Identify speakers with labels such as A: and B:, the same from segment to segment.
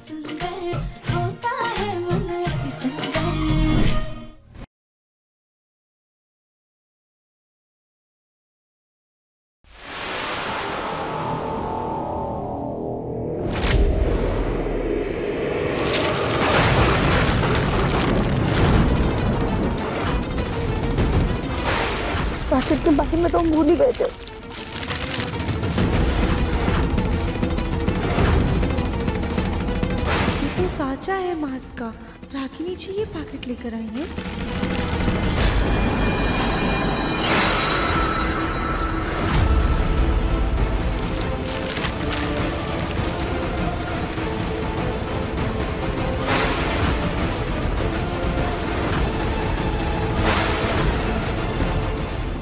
A: सुंदर होता है मन अति सुंदर।
B: इस पैकेट के बारे में तो हम भूल ही गए थे।
C: तो साचा है मास्क का। रागिनी जी ये पैकेट लेकर आई है।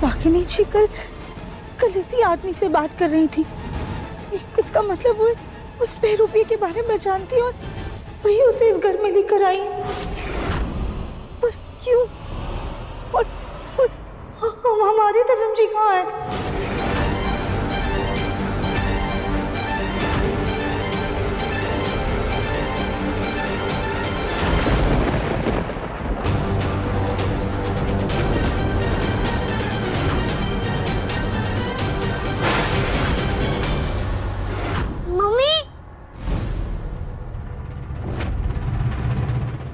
B: रागिनी जी कल इसी आदमी से बात कर रही थी। इसका मतलब वो उस बेरूपी के बारे में जानती और वही उसे इस घर में लेकर आई। पर क्यों? और हमारे धर्म जी कहाँ है?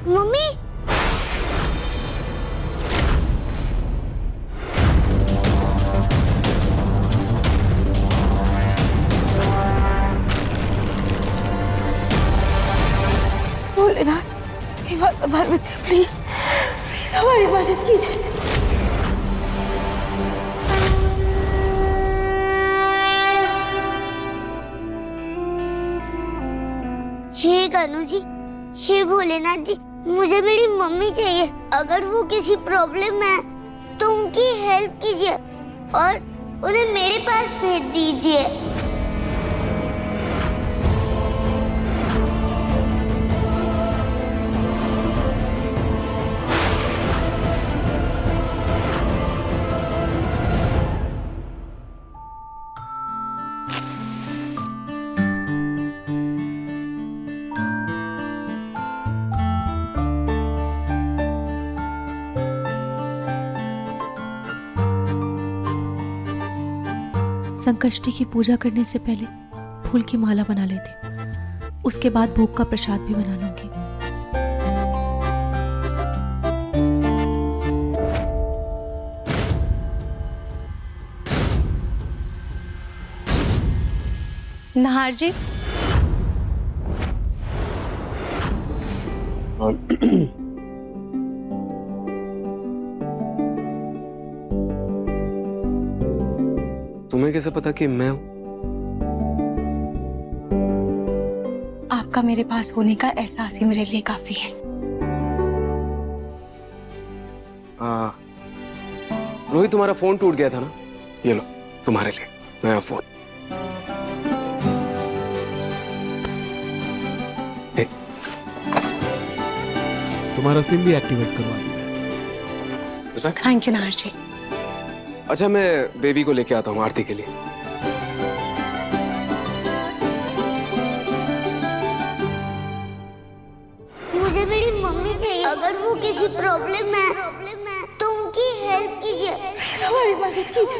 D: मम्मी
B: भोलेनाथ ये बात हमारे में थी, प्लीज प्लीज हमारी मदद कीजिए।
D: हे कान्हू जी, हे भोलेनाथ जी, मुझे मेरी मम्मी चाहिए। अगर वो किसी प्रॉब्लम में है तो उनकी हेल्प कीजिए और उन्हें मेरे पास भेज दीजिए।
E: संकष्टी की पूजा करने से पहले फूल की माला बना लेती, उसके बाद भोग का प्रसाद भी बना लूंगी।
F: नाहर जी,
G: तुम्हें कैसे पता कि मैं हूं?
F: आपका मेरे पास होने का एहसास ही मेरे लिए काफी है।
G: रोहित, तुम्हारा फोन टूट गया था ना, ये लो तुम्हारे लिए नया फोन।
H: तुम्हारा सिम भी एक्टिवेट करवा दिया है।
F: थैंक यू नाहर जी।
G: अच्छा, मैं बेबी को लेके आता हूँ आरती के लिए।
D: मुझे मेरी मम्मी चाहिए। अगर वो किसी प्रॉब्लम में है तो उनकी हेल्प कीजिए।
B: हमारी मदद कीजिए।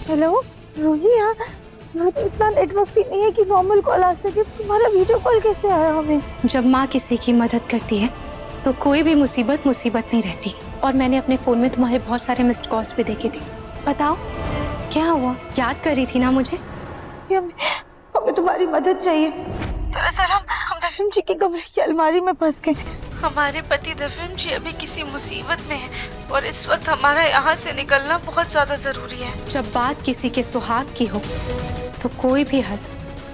B: हेलो रोही, यहाँ तो इतना नेटवर्क भी नहीं है कि नॉर्मल कॉल आ सके। तुम्हारा वीडियो कॉल कैसे आया हमें?
F: जब माँ किसी की मदद करती है तो कोई भी मुसीबत नहीं रहती। और मैंने अपने फोन में तुम्हारे बहुत सारे मिस्ड कॉल्स भी देखे थे। बताओ क्या हुआ? याद कर रही थी ना मुझे?
B: हमें तुम्हारी मदद चाहिए। दरअसल हम दफिम जी के कमरे की अलमारी में फंस गए।
C: हमारे पति दफिम जी अभी किसी मुसीबत में है और इस वक्त हमारा यहाँ से निकलना बहुत ज्यादा जरूरी है।
F: जब बात किसी के सुहाग की हो तो कोई भी हद,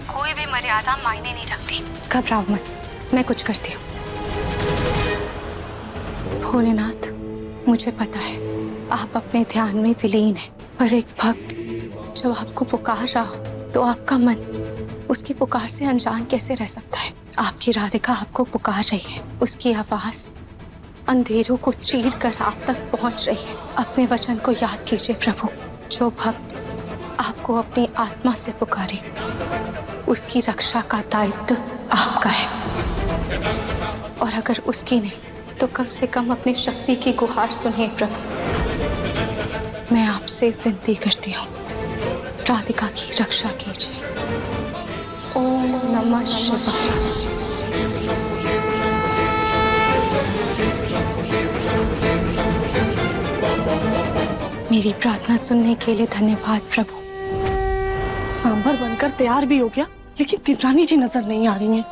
F: कोई भी मर्यादा मायने नहीं रखती। घबराओ मत, मैं कुछ करती हूँ। भोलेनाथ, मुझे पता है आप अपने ध्यान में विलीन हैं, पर एक भक्त जब आपको पुकार रहा हो तो आपका मन उसकी पुकार से अनजान कैसे रह सकता है? आपकी राधिका आपको पुकार रही है, उसकी आवाज अंधेरों को चीर कर आप तक पहुंच रही है। अपने वचन को याद कीजिए प्रभु। जो भक्त आपको अपनी आत्मा से पुकारे, उसकी रक्षा का दायित्व आपका है। और अगर उसकी नहीं तो कम से कम अपनी शक्ति की गुहार सुनिए प्रभु। मैं आपसे विनती करती हूँ, राधिका की रक्षा कीजिए। ओम नमः शिवाय। मेरी प्रार्थना सुनने के लिए धन्यवाद प्रभु।
B: सांभर बनकर तैयार भी हो गया, लेकिन देवरानी जी नजर नहीं आ रही हैं।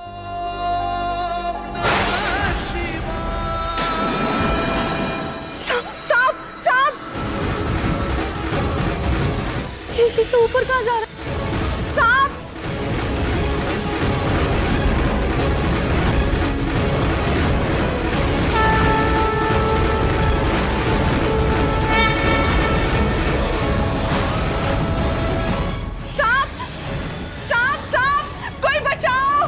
B: सांप! ये तो ऊपर कहाँ जा रहा है? सांप! कोई बचाओ!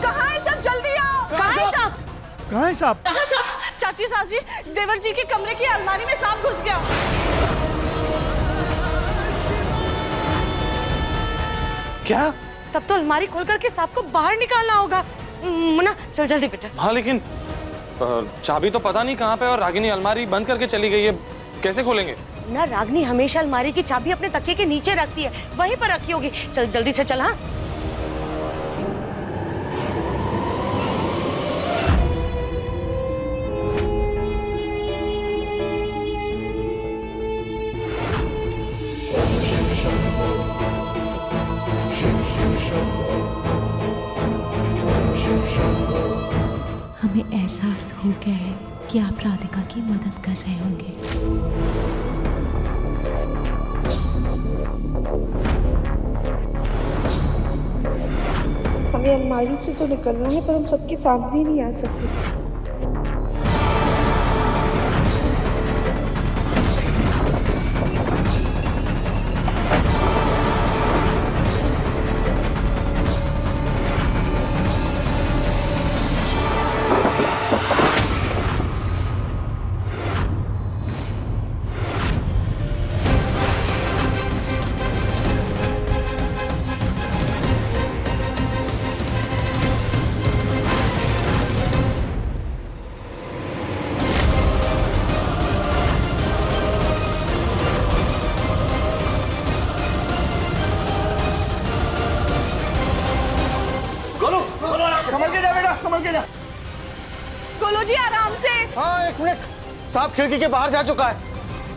B: कहाँ है सब? जल्दी आओ!
I: कहाँ है साहब?
B: चाची सासी, देवर जी के कमरे की अलमारी में सांप घुस गया।
I: क्या?
B: तब तो अलमारी खोल करके सांप को बाहर निकालना होगा। मुन्ना चल जल्दी बेटा।
J: हाँ लेकिन चाबी तो पता नहीं कहाँ पे, और रागिनी अलमारी बंद करके चली गई है, कैसे खोलेंगे?
B: ना, रागनी हमेशा अलमारी की चाबी अपने तकिए के नीचे रखती है, वहीं पर रखी होगी। चल जल्दी से चल। हाँ
E: हमें एहसास हो गया है कि आप राधिका की मदद कर रहे होंगे।
B: हमें अलमारी से तो निकलना है, पर हम सबके सामने नहीं आ सकते।
I: संभल के जा।
B: गोलू जी आराम से।
I: हाँ एक मिनट, सांप खिड़की के बाहर जा चुका है।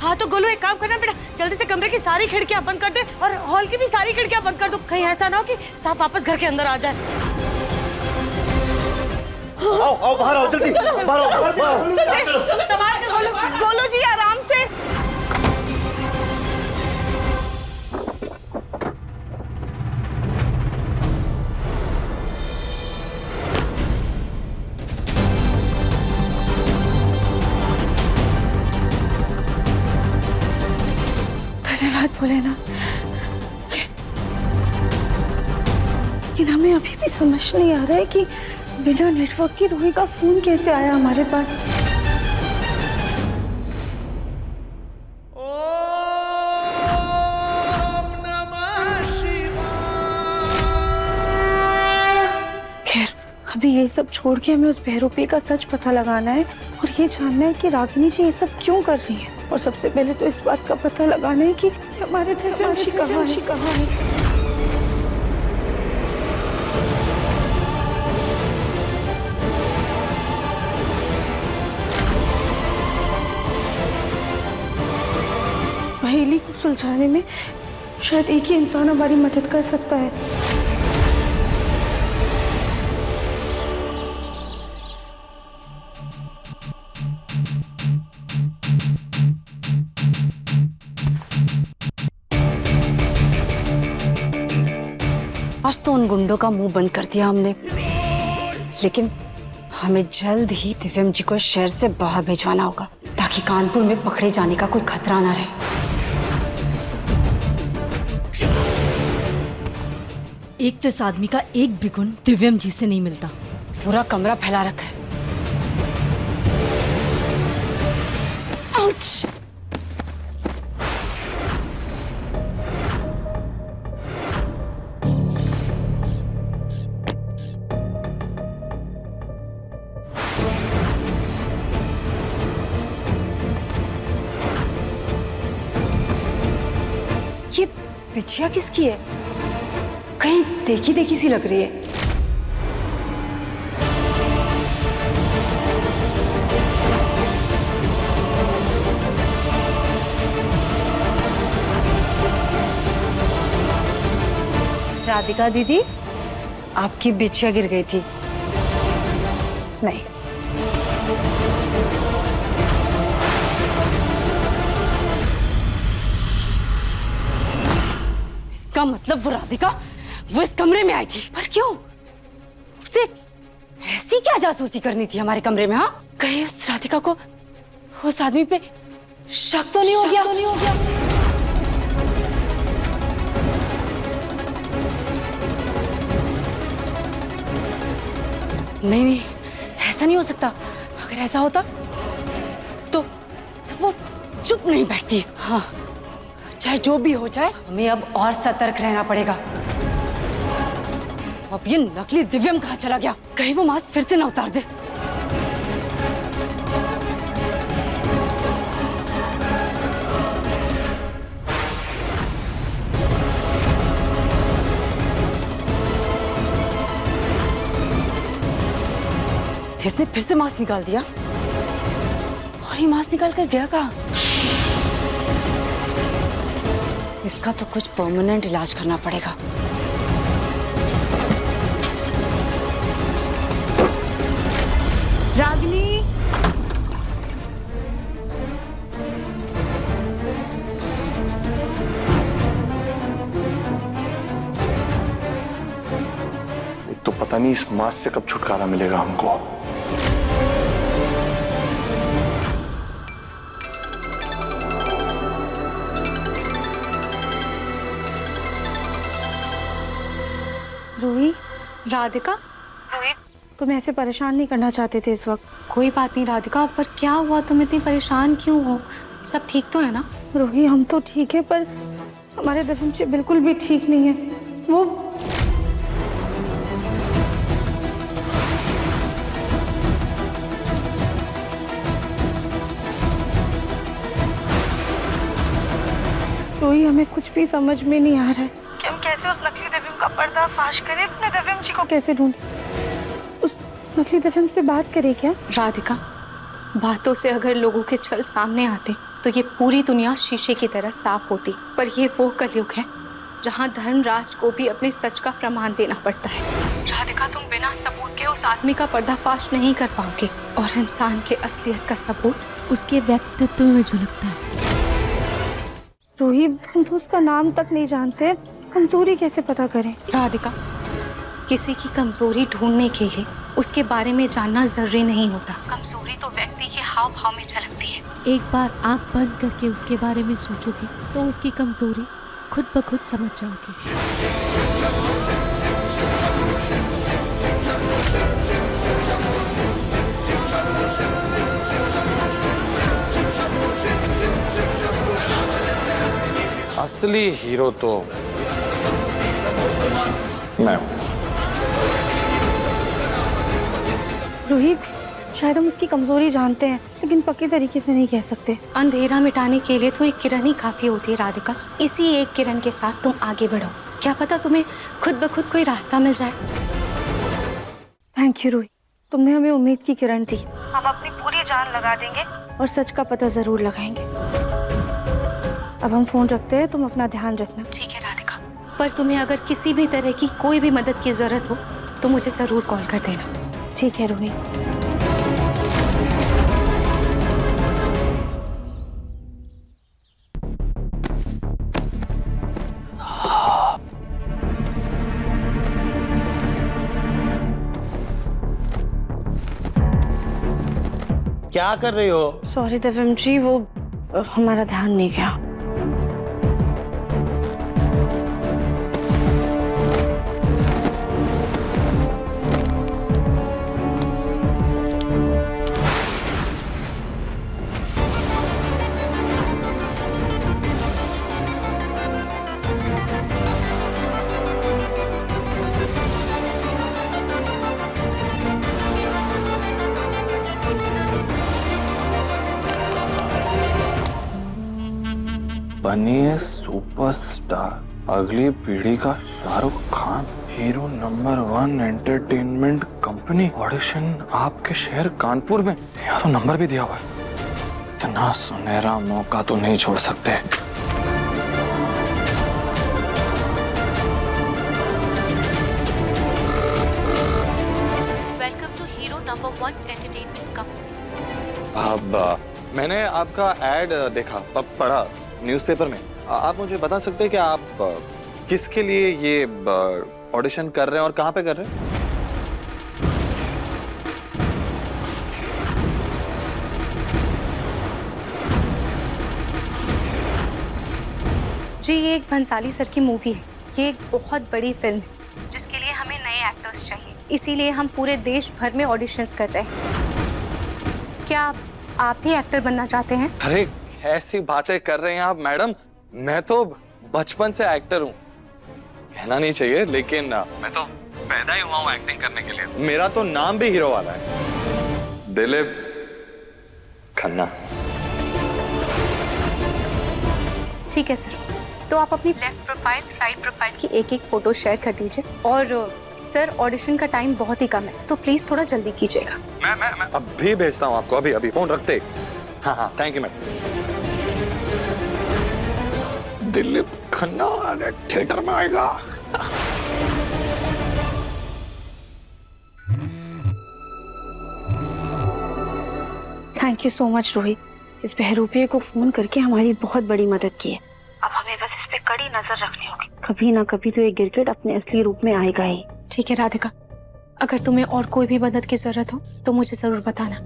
B: हाँ तो गोलू एक काम करना बेटा, जल्दी से कमरे की सारी खिड़कियां बंद कर दे और हॉल की भी सारी खिड़कियां बंद कर दो। कहीं ऐसा ना हो कि सांप वापस घर के अंदर आ जाए।
I: आओ बाहर आओ, जल्दी बाहर आओ।
B: संभाल के गोलू। गोलू जी आराम से। धन्यवाद भोलेनाथ। लेकिन हमें अभी भी समझ नहीं आ रहा है कि बिना नेटवर्क की रूही का फोन कैसे आया हमारे पास। खैर अभी ये सब छोड़ के हमें उस बहरूपी का सच पता लगाना है और ये जानना है कि रागिनी जी ये सब क्यों कर रही है। और सबसे पहले तो इस बात का पता लगाना है कि हमारे दिव्यांशी कहाँ है। पहेली को सुलझाने में शायद एक ही इंसान हमारी मदद कर सकता है।
K: आज तो उन गुंडों का मुंह बंद कर दिया हमने, लेकिन हमें जल्द ही दिव्यम जी को शहर से बाहर भिजवाना होगा ताकि कानपुर में पकड़े जाने का कोई खतरा ना रहे। एक तो इस आदमी का एक भी गुण दिव्यम जी से नहीं मिलता। पूरा कमरा फैला रखा है। आउच! ये बिछिया किसकी है? कहीं देखी देखी सी लग रही है। राधिका दीदी, आपकी बिछिया गिर गई थी। नहीं, इसका मतलब वो राधिका वो इस कमरे में आई थी। पर क्यों? उसे ऐसी क्या जासूसी करनी थी हमारे कमरे में? हाँ, कहीं उस राधिका को उस आदमी पे शक तो नहीं हो गया? नहीं नहीं, ऐसा नहीं हो सकता। अगर ऐसा होता तो वो चुप नहीं बैठती। हाँ, चाहे जो भी हो जाए, हमें अब और सतर्क रहना पड़ेगा। अब ये नकली दिव्यम कहाँ चला गया? कहीं वो मास्क फिर से ना उतार दे। इसने फिर से मास्क निकाल दिया। और ये मास्क निकाल कर गया कहाँ? इसका तो कुछ परमानेंट इलाज करना पड़ेगा।
B: रागिनी,
I: एक तो पता नहीं इस मास्क से कब छुटकारा मिलेगा हमको।
B: रूही,
F: राधिका,
B: तुम ऐसे परेशान नहीं करना चाहते थे इस वक्त।
F: कोई बात नहीं राधिका, पर क्या हुआ? तुम इतनी परेशान क्यों हो? सब ठीक तो है ना?
B: रूही, हम तो ठीक है, पर हमारे दिव्यम जी बिल्कुल भी ठीक नहीं है। वो रूही, हमें कुछ भी समझ में नहीं आ रहा है कि हम कैसे उस नकली दिव्यम का पर्दाफाश करें। अपने दिव्यम जी को कैसे ढूंढें? उस नकली दिव्यम से बात करें क्या?
F: राधिका, बातों से अगर लोगों के छल सामने आते तो ये पूरी दुनिया शीशे की तरह साफ होती। पर ये वो कलयुग है जहाँ धर्मराज को भी अपने सच का प्रमाण देना पड़ता है। राधिका, तुम बिना सबूत के उस आदमी का पर्दाफाश नहीं कर पाओगे। और इंसान के असलियत का सबूत
E: उसके व्यक्तित्व में झलकता है।
B: रूही, हम तो उसका नाम तक नहीं जानते, कमजोरी कैसे पता करें?
F: राधिका, किसी की कमजोरी ढूंढने के लिए उसके बारे में जानना जरूरी नहीं होता। कमजोरी तो व्यक्ति के हाव भाव में झलकती है।
E: एक बार आंख बंद करके उसके बारे में सोचोगी तो उसकी कमजोरी खुद ब खुद समझ जाओगी।
J: असली हीरो तो मैं।
B: रूही, शायद हम उसकी कमजोरी जानते हैं, लेकिन पक्के तरीके से नहीं कह सकते।
F: अंधेरा मिटाने के लिए तो एक किरण ही काफी होती है राधिका। इसी एक किरण के साथ तुम आगे बढ़ो। क्या पता तुम्हें खुद ब खुद कोई रास्ता मिल जाए।
B: थैंक यू रूही, तुमने हमें उम्मीद की किरण दी। हम अपनी पूरी जान लगा देंगे और सच का पता जरूर लगाएंगे। अब हम फोन रखते हैं, तुम अपना ध्यान रखना।
F: ठीक है राधिका, पर तुम्हें अगर किसी भी तरह की कोई भी मदद की जरूरत हो तो मुझे जरूर कॉल कर देना।
B: ठीक है रूही।
L: क्या कर रही हो?
B: सॉरी दिव्यम जी, वो हमारा ध्यान नहीं गया।
I: बनिए सुपरस्टार, अगली पीढ़ी का Shahrukh Khan, hero number 1 entertainment company, audition आपके शहर कानपुर में। यहाँ तो नंबर भी दिया हुआ है। इतना सुनहरा मौका तो नहीं छोड़ सकते।
E: Welcome to hero number 1 entertainment company.
J: अब मैंने आपका एड देखा, पढ़ा न्यूज़पेपर में। आप मुझे बता सकते हैं कि आप किसके लिए ये ऑडिशन कर रहे हैं और कहाँ पे कर रहे हैं?
F: जी, ये एक भंसाली सर की मूवी है। ये एक बहुत बड़ी फिल्म है जिसके लिए हमें नए एक्टर्स चाहिए, इसीलिए हम पूरे देश भर में ऑडिशंस कर रहे हैं। क्या आप भी एक्टर बनना चाहते हैं?
J: अरे ऐसी बातें कर रहे हैं आप मैडम, मैं तो बचपन से एक्टर हूँ। कहना नहीं चाहिए लेकिन मैं तो पैदा ही हुआ हूँ एक्टिंग करने के लिए। मेरा तो नाम भी हीरो वाला है, दिलीप खन्ना।
F: ठीक है सर, तो आप अपनी लेफ्ट प्रोफाइल, राइट प्रोफाइल की एक फोटो शेयर कर दीजिए। और सर, ऑडिशन का टाइम बहुत ही कम है, तो प्लीज थोड़ा जल्दी कीजिएगा।
J: मैं अभी भेजता हूँ आपको, अभी फोन रखते। हाँ, thank you madam. Dilip Khanna theatre में आएगा।
B: Thank you so much Rohit, इस बहरूपिये को फोन करके हमारी बहुत बड़ी मदद की है। अब हमें बस इस पे कड़ी नजर रखनी होगी। कभी ना कभी तो ये गिरगिट अपने असली रूप में आएगा ही।
F: ठीक है राधिका, अगर तुम्हें और कोई भी मदद की जरूरत हो तो मुझे जरूर बताना।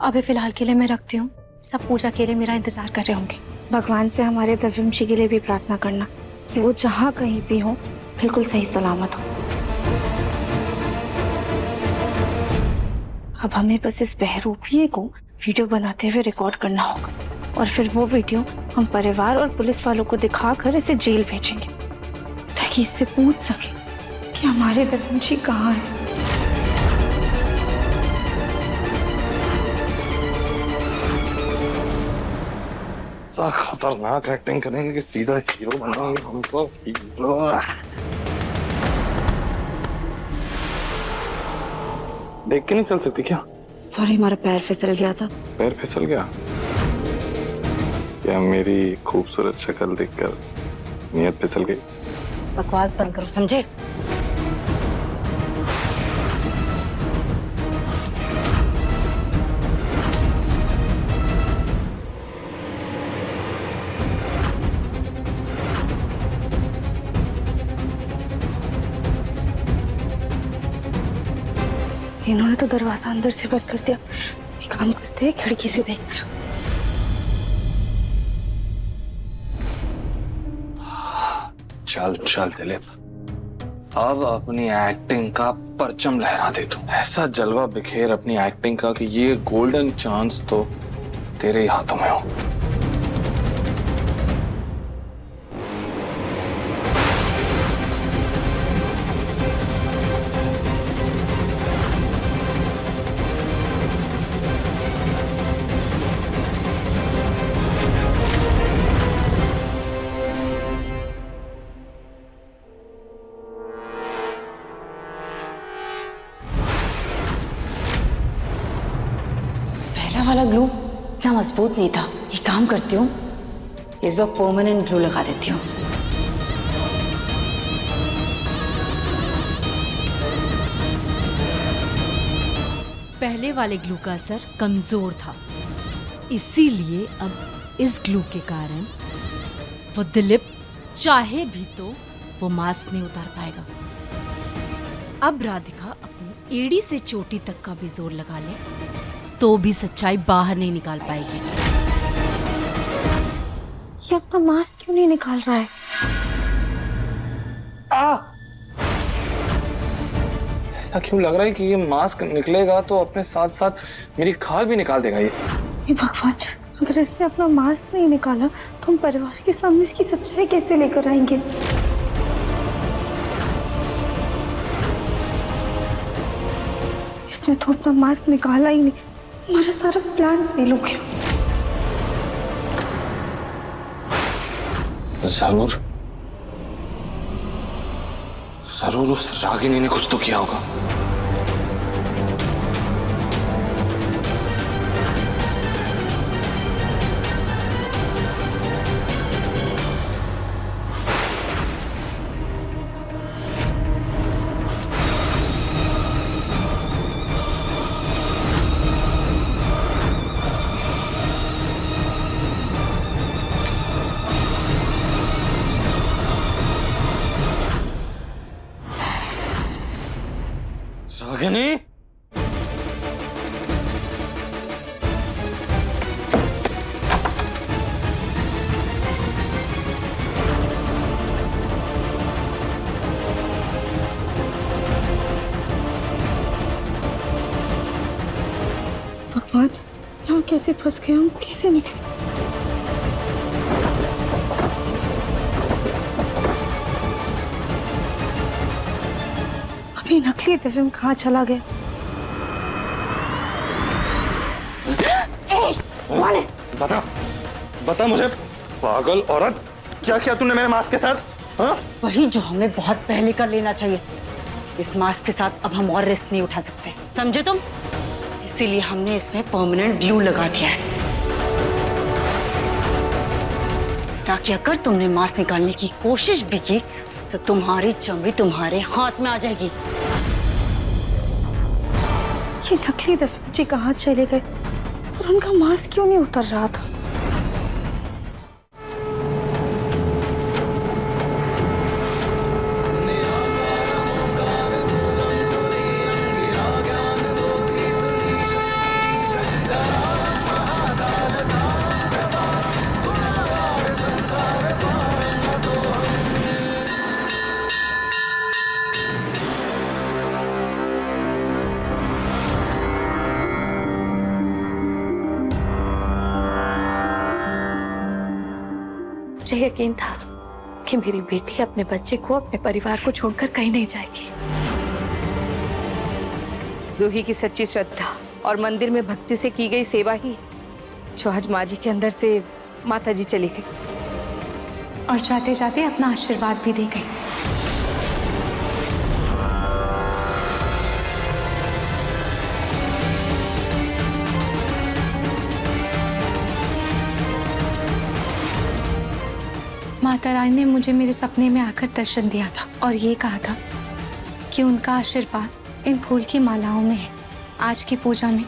F: अभी फिलहाल के लिए मैं रखती हूँ, सब पूजा के लिए मेरा इंतजार कर रहे होंगे।
B: भगवान से हमारे दिव्यम जी के लिए भी प्रार्थना करना कि वो जहाँ कहीं भी हो बिल्कुल सही सलामत हो। अब हमें बस इस बहरूपिये को वीडियो बनाते हुए रिकॉर्ड करना होगा और फिर वो वीडियो हम परिवार और पुलिस वालों को दिखाकर इसे जेल भेजेंगे ताकि इससे पूछ सके कि हमारे दिव्यम जी कहाँ हैं।
J: खतरनाक एक्टिंग करेंगे कि सीधा हीरो बनाएंगे हमको। हीरो देख के नहीं चल सकती क्या?
K: सॉरी, हमारा पैर फिसल गया था।
J: पैर फिसल गया? या मेरी खूबसूरत शक्ल देखकर नियत फिसल गई?
K: बकवास बंद करो, समझे?
B: इन्होंने तो दरवाजा अंदर से बंद कर दिया। एक काम करते हैं, खिड़की से देखते हैं।
I: चल चल दिलीप, अब अपनी एक्टिंग का परचम लहरा दे तू। ऐसा जलवा बिखेर अपनी एक्टिंग का कि ये गोल्डन चांस तो तेरे ही हाथों में हो।
K: पहला वाला ग्लू इतना मजबूत नहीं था। ये काम करती हूँ, इस बार परमानेंट ग्लू लगा देती हूँ।
M: पहले वाले ग्लू का असर कमजोर था, इसीलिए अब इस ग्लू के कारण वो दिलीप चाहे भी तो वो मास्क नहीं उतार पाएगा। अब राधिका अपनी एड़ी से चोटी तक का भी जोर लगा ले तो भी सच्चाई बाहर नहीं निकाल पाएगी।
B: ये अपना मास्क क्यों नहीं निकाल रहा है?
J: ऐसा क्यों लग रहा है कि ये मास्क निकलेगा तो अपने साथ साथ मेरी खाल भी निकाल देगा ये।
B: हे भगवान, अगर इसने अपना मास्क नहीं निकाला तो हम परिवार के सामने इसकी सच्चाई कैसे लेकर आएंगे? इसने तो अपना मास्क निकाला ही नहीं, हमारा सारा प्लान फेल हो गया।
J: जरूर जरूर उस रागिनी ने कुछ तो किया होगा। रागिनी,
B: भगवान, यहाँ कैसे फंस गए हम? कैसे निकले? अभी नकली दिव्यम कहाँ चला गया?
J: बता बता मुझे, पागल औरत, क्या किया तूने मेरे मास्क के साथ? हाँ?
K: वही जो हमें बहुत पहले कर लेना चाहिए। इस मास्क के साथ अब हम और रिस्क नहीं उठा सकते, समझे तुम? इसीलिए हमने इसमें परमानेंट ग्लू लगा दिया है, ताकि अगर तुमने मास्क निकालने की कोशिश भी की तो तुम्हारी चमड़ी तुम्हारे हाथ में आ जाएगी।
B: ये नकली दिव्यम जी कहाँ चले गए और उनका मास्क क्यों नहीं उतर रहा था?
E: मुझे यकीन था कि मेरी बेटी अपने बच्चे को, अपने परिवार को छोड़कर कहीं नहीं जाएगी।
L: रूही की सच्ची श्रद्धा और मंदिर में भक्ति से की गई सेवा ही जो आज माँ जी के अंदर से माता जी चली गई
F: और जाते जाते अपना आशीर्वाद भी दे गई। माता रानी ने मुझे मेरे सपने में आकर दर्शन दिया था और ये कहा था कि उनका आशीर्वाद इन फूल की मालाओं में है। आज की पूजा में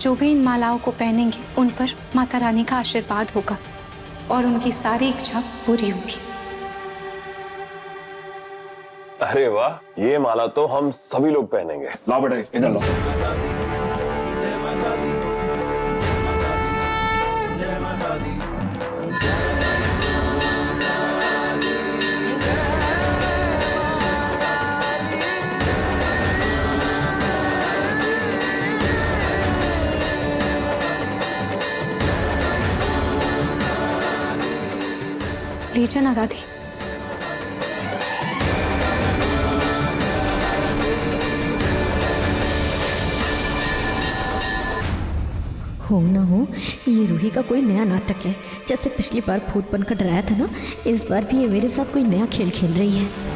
F: जो भी इन मालाओं को पहनेंगे उन पर माता रानी का आशीर्वाद होगा और उनकी सारी इच्छा पूरी होगी।
N: अरे वाह, ये माला तो हम सभी लोग पहनेंगे। लाओ बेटा, इधर लाओ।
F: लीजिए ना दादी।
E: हो ना हो, ये रूही का कोई नया नाटक है। जैसे पिछली बार भूत बनकर डराया था ना, इस बार भी ये मेरे साथ कोई नया खेल खेल रही है।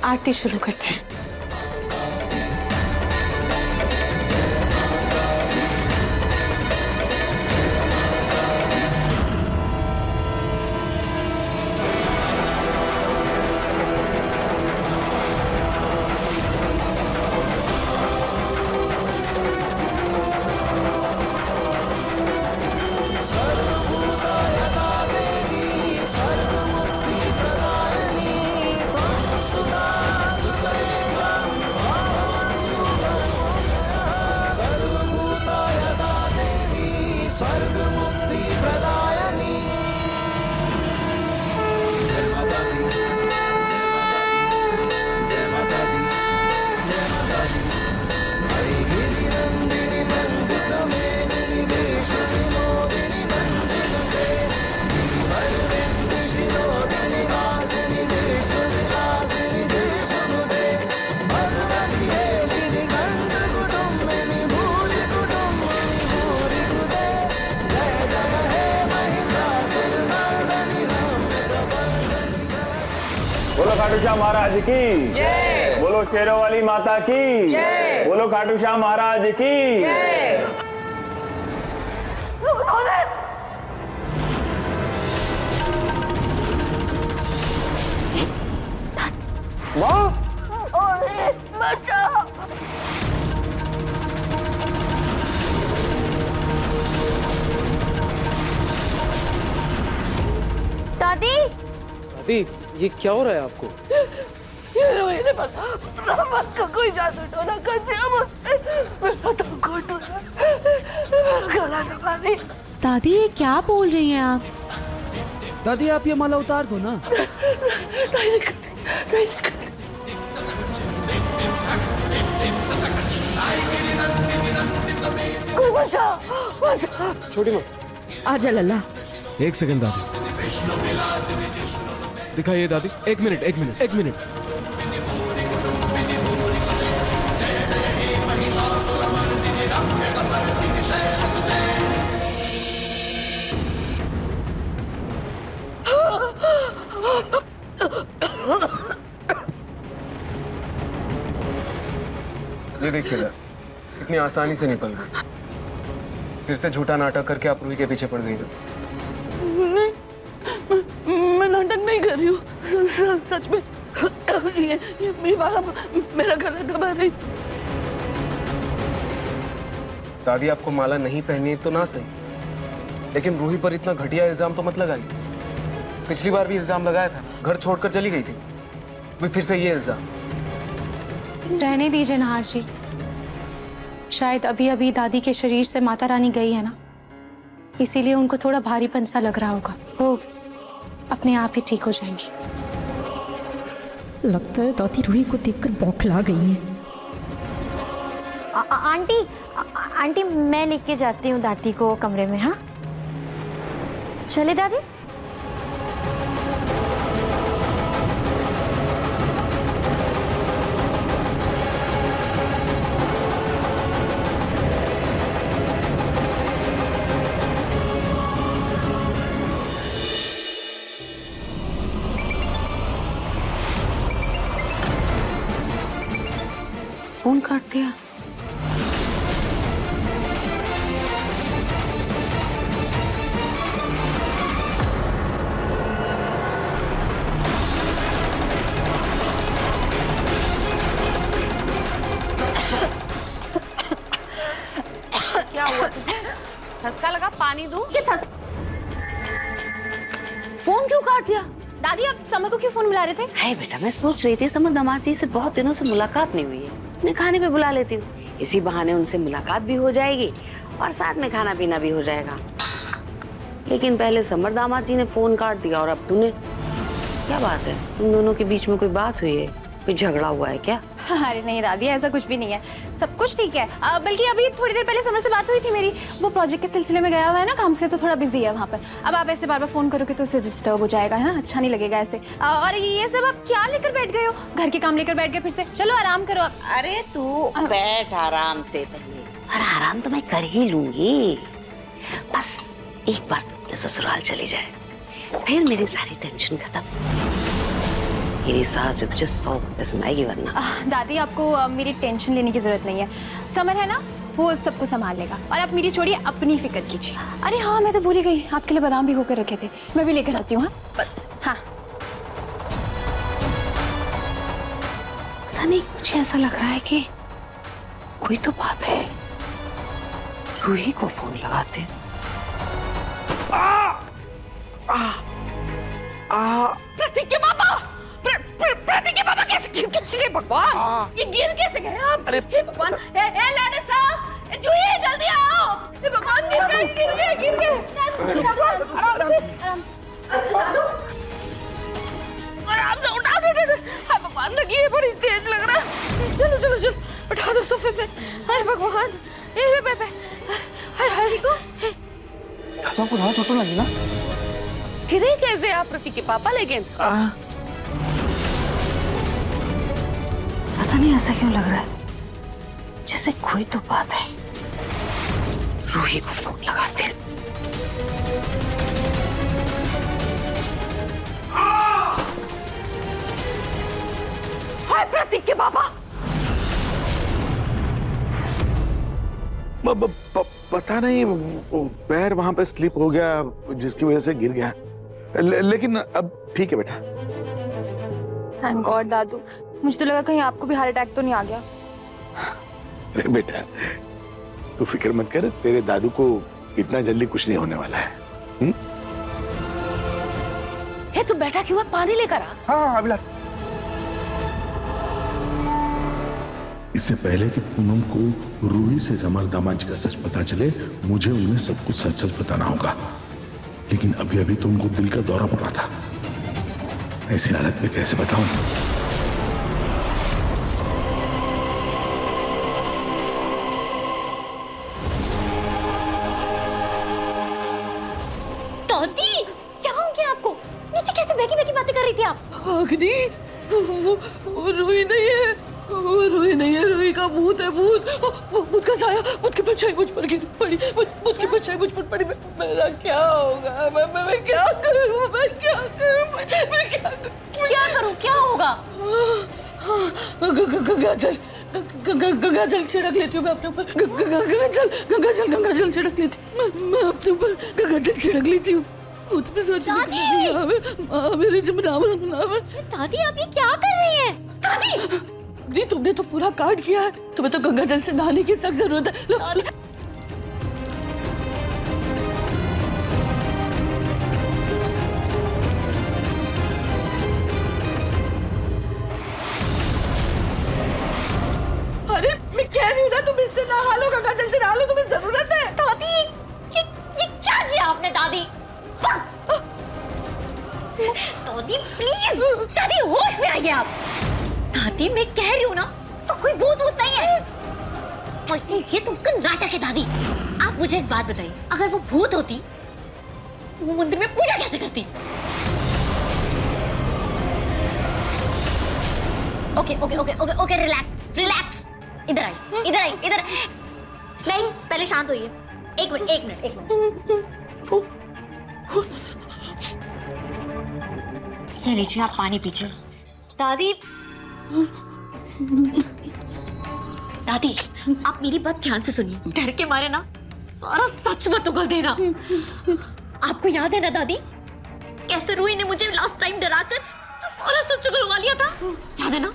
F: आरती शुरू करते हैं।
N: खाटू श्याम महाराज की जय। बोलो शेरों वाली माता की जय। बोलो खाटू श्याम महाराज की जय।
I: माँ
B: बचाओ।
K: दादी
G: दादी ये क्या हो रहा है आपको?
B: ये रोहित ने मत का कोई जादू टोना कर दिया मुझे तो गला दबा दी।
M: दादी ये क्या बोल रही हैं आप?
H: दादी आप ये माला उतार दो ना।
G: छोटी माँ
L: आजा लल्ला।
H: एक सेकंड दादी, दिखाइए दादी। एक मिनट एक मिनट एक मिनट।
G: ये देखिए ना, इतनी आसानी से निकल गई। फिर से झूठा नाटक करके आप रूही के पीछे पड़ गई ना।
B: मैं नाटक नहीं कर रही हूँ, सच में ये वाला मेरा गला दबा रही।
G: दादी आपको माला नहीं पहनी तो ना सही, लेकिन रूही पर इतना घटिया इल्जाम तो मत लगाइए। पिछली बार भी इल्जाम लगाया था, घर छोड़कर चली गई थी, भी फिर से ये इल्जाम।
F: रहने दीजिए नाहर जी, शायद अभी अभी दादी के शरीर से माता रानी गई है ना, इसीलिए उनको थोड़ा भारीपन सा लग रहा होगा। वो अपने आप ही ठीक हो जाएंगी।
E: लगता है दादी रूही को देखकर बौखला गई है।
K: आंटी मैं लेके जाती हूँ दादी को कमरे में। हाँ चले दादी।
B: फोन काट दिया।
K: क्या हुआ तुझे? ठसका लगा? पानी दूं? ये फोन क्यों काट दिया?
F: दादी आप समर को क्यों फोन मिला रहे थे?
K: है बेटा, मैं सोच रही थी समर दामाद जी से बहुत दिनों से मुलाकात नहीं हुई है, उन्हें खाने पे बुला लेती हूँ। इसी बहाने उनसे मुलाकात भी हो जाएगी और साथ में खाना पीना भी हो जाएगा। लेकिन पहले समर दामाद जी ने फोन काट दिया और अब तूने। क्या बात है, तुम दोनों के बीच में कोई बात हुई है? कोई झगड़ा हुआ है क्या?
F: अरे नहीं दादी, ऐसा कुछ भी नहीं है, सब कुछ ठीक है। बल्कि अभी थोड़ी देर पहले समर से बात हुई थी मेरी, वो प्रोजेक्ट के सिलसिले में गया हुआ है ना काम से, तो थोड़ा बिजी है वहाँ पर। अब आप ऐसे बार बार फोन करोगे तो उसे डिस्टर्ब हो जाएगा, है ना, अच्छा नहीं लगेगा ऐसे। और ये सब आप क्या लेकर बैठ गए हो? घर के काम लेकर बैठ गए फिर से? चलो आराम करो आप।
K: अरे तू बैठ आराम से पहले, और आराम तो मैं कर ही लूंगी। बस एक बार तो ससुराल चली जाए, फिर मेरी सारी टेंशन खत्म। मेरी सास भी मुझे 100 बातें सुनाएगी वरना।
F: दादी आपको मेरी टेंशन लेने की जरूरत नहीं है, समर है ना, वो सबको संभाल लेगा। और आप मेरी छोड़िए, अपनी फिक्र कीजिए। अरे हाँ, मैं तो भूल ही गई, आपके लिए बादाम भिगो कर रखे थे, मैं भी लेकर आती हूँ। हाँ
K: पता नहीं, मुझे ऐसा लग रहा है कि कोई तो बात है। रूही को फोन लगाते।
B: प्रतीक के पापा, प्रतीक के पापा कैसे गए भगवान? ये गिर कैसे गए आप? अरे हे भगवान, ए लाडे सा, जूही जल्दी आओ। हे भगवान, गिर गए। आराम से उठाओ। हाय भगवान, लगी है, बड़ी तेज लग रहा है। चलो उठा दो सोफे पे। हाय भगवान, हाय को
I: आपको ज्यादा चोट लगी ना?
B: गिरे कैसे आप प्रतीक के पापा? लेकिन
K: पता नहीं ऐसा क्यों लग रहा है, जैसे कोई तो बात है। रूही को फोन लगाते हैं। आपके पापा?
O: पता नहीं, वो पैर वहां पे स्लिप हो गया जिसकी वजह से गिर गया। लेकिन अब ठीक है बेटा।
L: थैंक गॉड दादू, मुझे तो लगा कहीं आपको भी हार्ट अटैक तो नहीं आ गया।
O: अरे बेटा तू फिक्र मत कर, तेरे दादू को इतना जल्दी कुछ नहीं होने वाला है।
K: हे तू बैठा क्यों है? पानी लेकर आ।
O: हाँ अभिलाष।
P: इससे पहले कि पूनम को रूही से जमाल दामाद जी का सच पता चले, मुझे उन्हें सब कुछ सच सच बताना होगा। लेकिन अभी अभी तो उनको दिल का दौरा पड़ा था, ऐसी हालत में कैसे बताऊं?
E: दादी क्या हो गया आपको? नीचे कैसे बैठी बैठी बातें कर रही थी आप?
Q: अग्नि, वो रूही नहीं है, वो रूही नहीं है, रूही का भूत है। भूत का साया, भूत की परछाई मुझ पर गिर पड़ी, भूत की परछाई मुझ पर पड़ी। मेरा क्या होगा? मैं क्या करूं? मैं क्या करूं?
E: क्या होगा?
Q: गंगा जल छिड़क लेती हूँ मैं अपने ऊपर। गंगा जल छिड़क लेती हूँ मैं अपने ऊपर। गंगा जल छिड़क लेती हूँ। भूत पे सोच मेरे से बनावे।
E: दादी आप ये क्या कर रही हैं?
Q: दादी नहीं, तुमने तो पूरा काट किया है, तुम्हें तो गंगा जल से नहाने की सख्त जरूरत है। लो। अरे मैं कह रही हूँ ना, तुम इससे नहा लो, गंगा जल से नहा लो, तुम्हें जरूरत है।
E: दादी ये क्या किया आपने? दादी दादी प्लीज, दादी होश में आइए आप। दादी मैं कह रही हूँ ना, तो कोई भूत नहीं है, बल्कि ये तो उसका नाटक है। दादी आप मुझे एक बात बताइए, अगर वो भूत होती तो वो मंदिर में पूजा कैसे करती? Okay relax. इधर आई। नहीं पहले शांत होइए। एक मिनट। ये लीजिए आप पानी पीजिए। दादी आप मेरी बात ध्यान से सुनिए। डर के मारे ना सारा सच मत उगल देना। आपको याद है ना दादी, कैसे रूही ने मुझे लास्ट टाइम डराकर तो सारा सच उगलवा लिया था? याद है ना?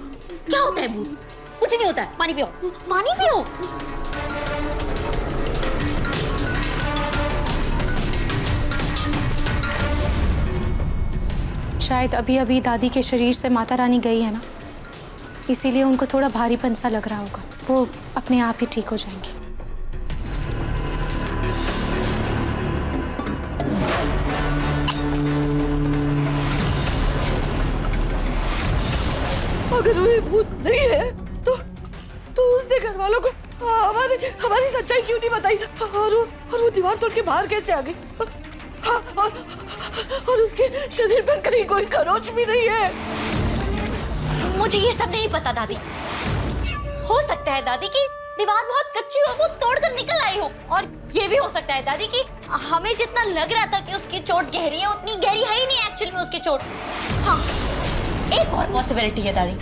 E: क्या होता है भूत? कुछ नहीं होता है। पानी पियो।
F: शायद अभी अभी दादी के शरीर से माता रानी गई है ना, इसीलिए उनको थोड़ा भारीपन सा लग रहा होगा। वो अपने आप ही ठीक हो जाएंगी।
Q: अगर वो भूत नहीं है तो उसने घर वालों को हमारी सच्चाई क्यों नहीं बताई? और वो दीवार तोड़ के बाहर कैसे आ गई? और उसके शरीर पर कहीं कोई खरोच भी नहीं है।
E: मुझे ये सब नहीं पता दादी। हो सकता है दादी की दीवार बहुत कच्ची हो, वो तोड़कर निकल आई हो, और ये भी हो सकता है दादी कि हमें जितना लग रहा था कि उसकी चोट गहरी है, उतनी गहरी है ही नहीं एक्चुअली में उसकी चोट। हाँ एक और पॉसिबिलिटी है दादी,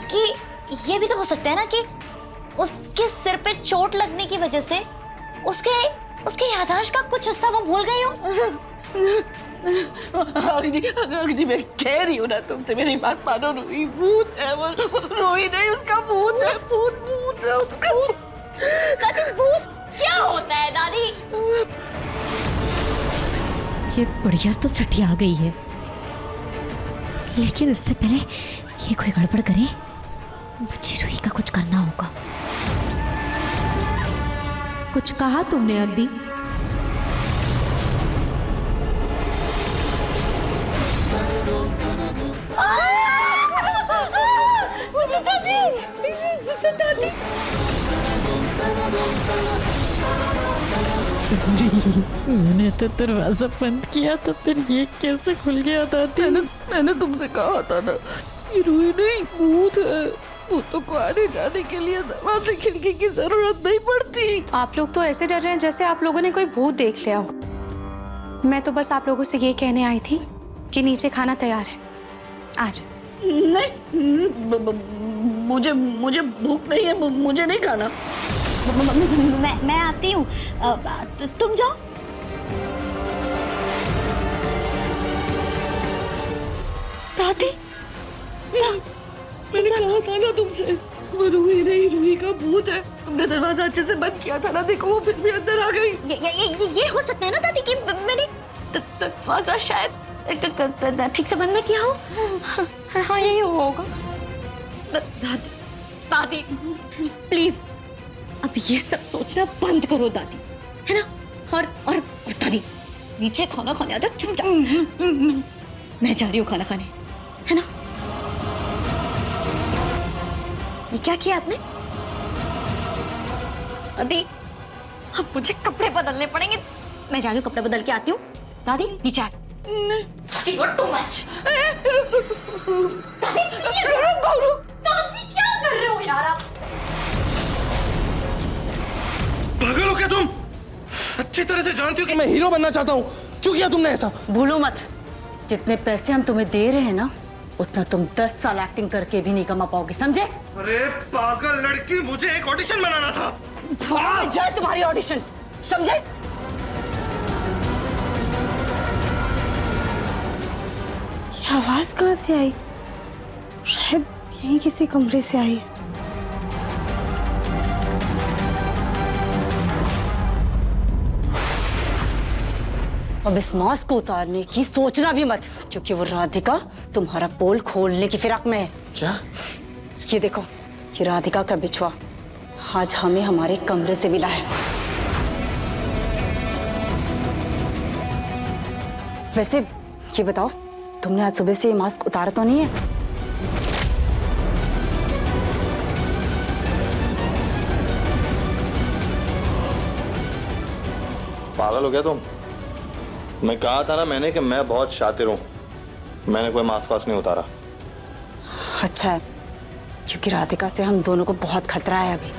E: कि ये भी तो हो सकता है ना कि उसके सिर पे चोट लगने की वजह से उसके याददाश्त का कुछ हिस्सा वो भूल गई हो।
Q: अग्नि मैं कह रही हूँ ना तुमसे, मेरी बात मानो। रूही भूत है, वो रूही नहीं, उसका भूत है। भूत है उसका।
E: दादी भूत क्या होता है दादी? ये बढ़िया तो सटिया आ गई है, लेकिन इससे पहले ये कोई गड़बड़ करे, मुझे रूही का कुछ करना होगा। कुछ कहा तुमने अग्नि?
M: मैंने तो दरवाजा बंद किया तो फिर ये कैसे खुल गया? दादी
Q: मैंने तुमसे कहा था ना, ये रूही नहीं भूत है। भूतों को आने जाने के लिए दरवाजे खिड़की की जरूरत नहीं पड़ती।
F: आप लोग तो ऐसे डर रहे हैं जैसे आप लोगों ने कोई भूत देख लिया हो। मैं तो बस आप लोगों से ये कहने आई थी कि नीचे खाना तैयार है, आ जाओ।
Q: नहीं मुझे भूख नहीं है, मुझे नहीं खाना।
E: मैं आती हूँ, तुम जाओ।
Q: दादी, मैंने कहा था ना तुमसे, वो रूही नहीं, रूही का भूत है। तुमने दरवाजा अच्छे से बंद किया था ना, देखो वो फिर भी अंदर आ गई।
E: ये हो सकता है ना दादी कि मैंने दरवाजा शायद ठीक से बंद नहीं किया हो। हाँ यही होगा। दादी प्लीज अब ये सब सोचना बंद करो दादी, है ना। और दादी नीचे खाना खाने आ जाओ चुपचाप। मैं जा रही हूँ खाना खाने, है ना। ये क्या किया आपने? दादी अब मुझे कपड़े बदलने पड़ेंगे, मैं जा रही हूँ, कपड़े बदल के आती हूँ। दादी नीचे आ। दादी you're too much। दादी प्लीज। दादी क्या कर रहे हो यार आप?
I: पागल हो क्या तुम? अच्छी तरह से जानती हो कि मैं हीरो बनना चाहता हूँ, क्यों किया तुमने ऐसा?
K: भूलो मत, जितने पैसे हम तुम्हें दे रहे हैं ना, उतना तुम 10 साल एक्टिंग करके भी नहीं कमा पाओगे, समझे?
I: अरे पागल लड़की, मुझे एक ऑडिशन बनाना था।
K: भाग जाए तुम्हारी ऑडिशन, समझे?
B: ये आवाज कहाँ से आई? शायद यहीं किसी कमरे से आई।
K: अब इस मास्क को उतारने की सोचना भी मत, क्योंकि वो राधिका तुम्हारा पोल खोलने की फिराक में है।
I: क्या?
K: ये देखो, ये राधिका का बिछुआ आज हमें हमारे कमरे से मिला है। वैसे ये बताओ, तुमने आज सुबह से ये मास्क उतारा तो नहीं है?
J: पागल हो गया तुम? मैं कहा था ना मैंने कि मैं बहुत शातिर हूं, मैंने कोई मास्क वास्क नहीं उतारा।
K: अच्छा है, क्योंकि राधिका से हम दोनों को बहुत खतरा है अभी।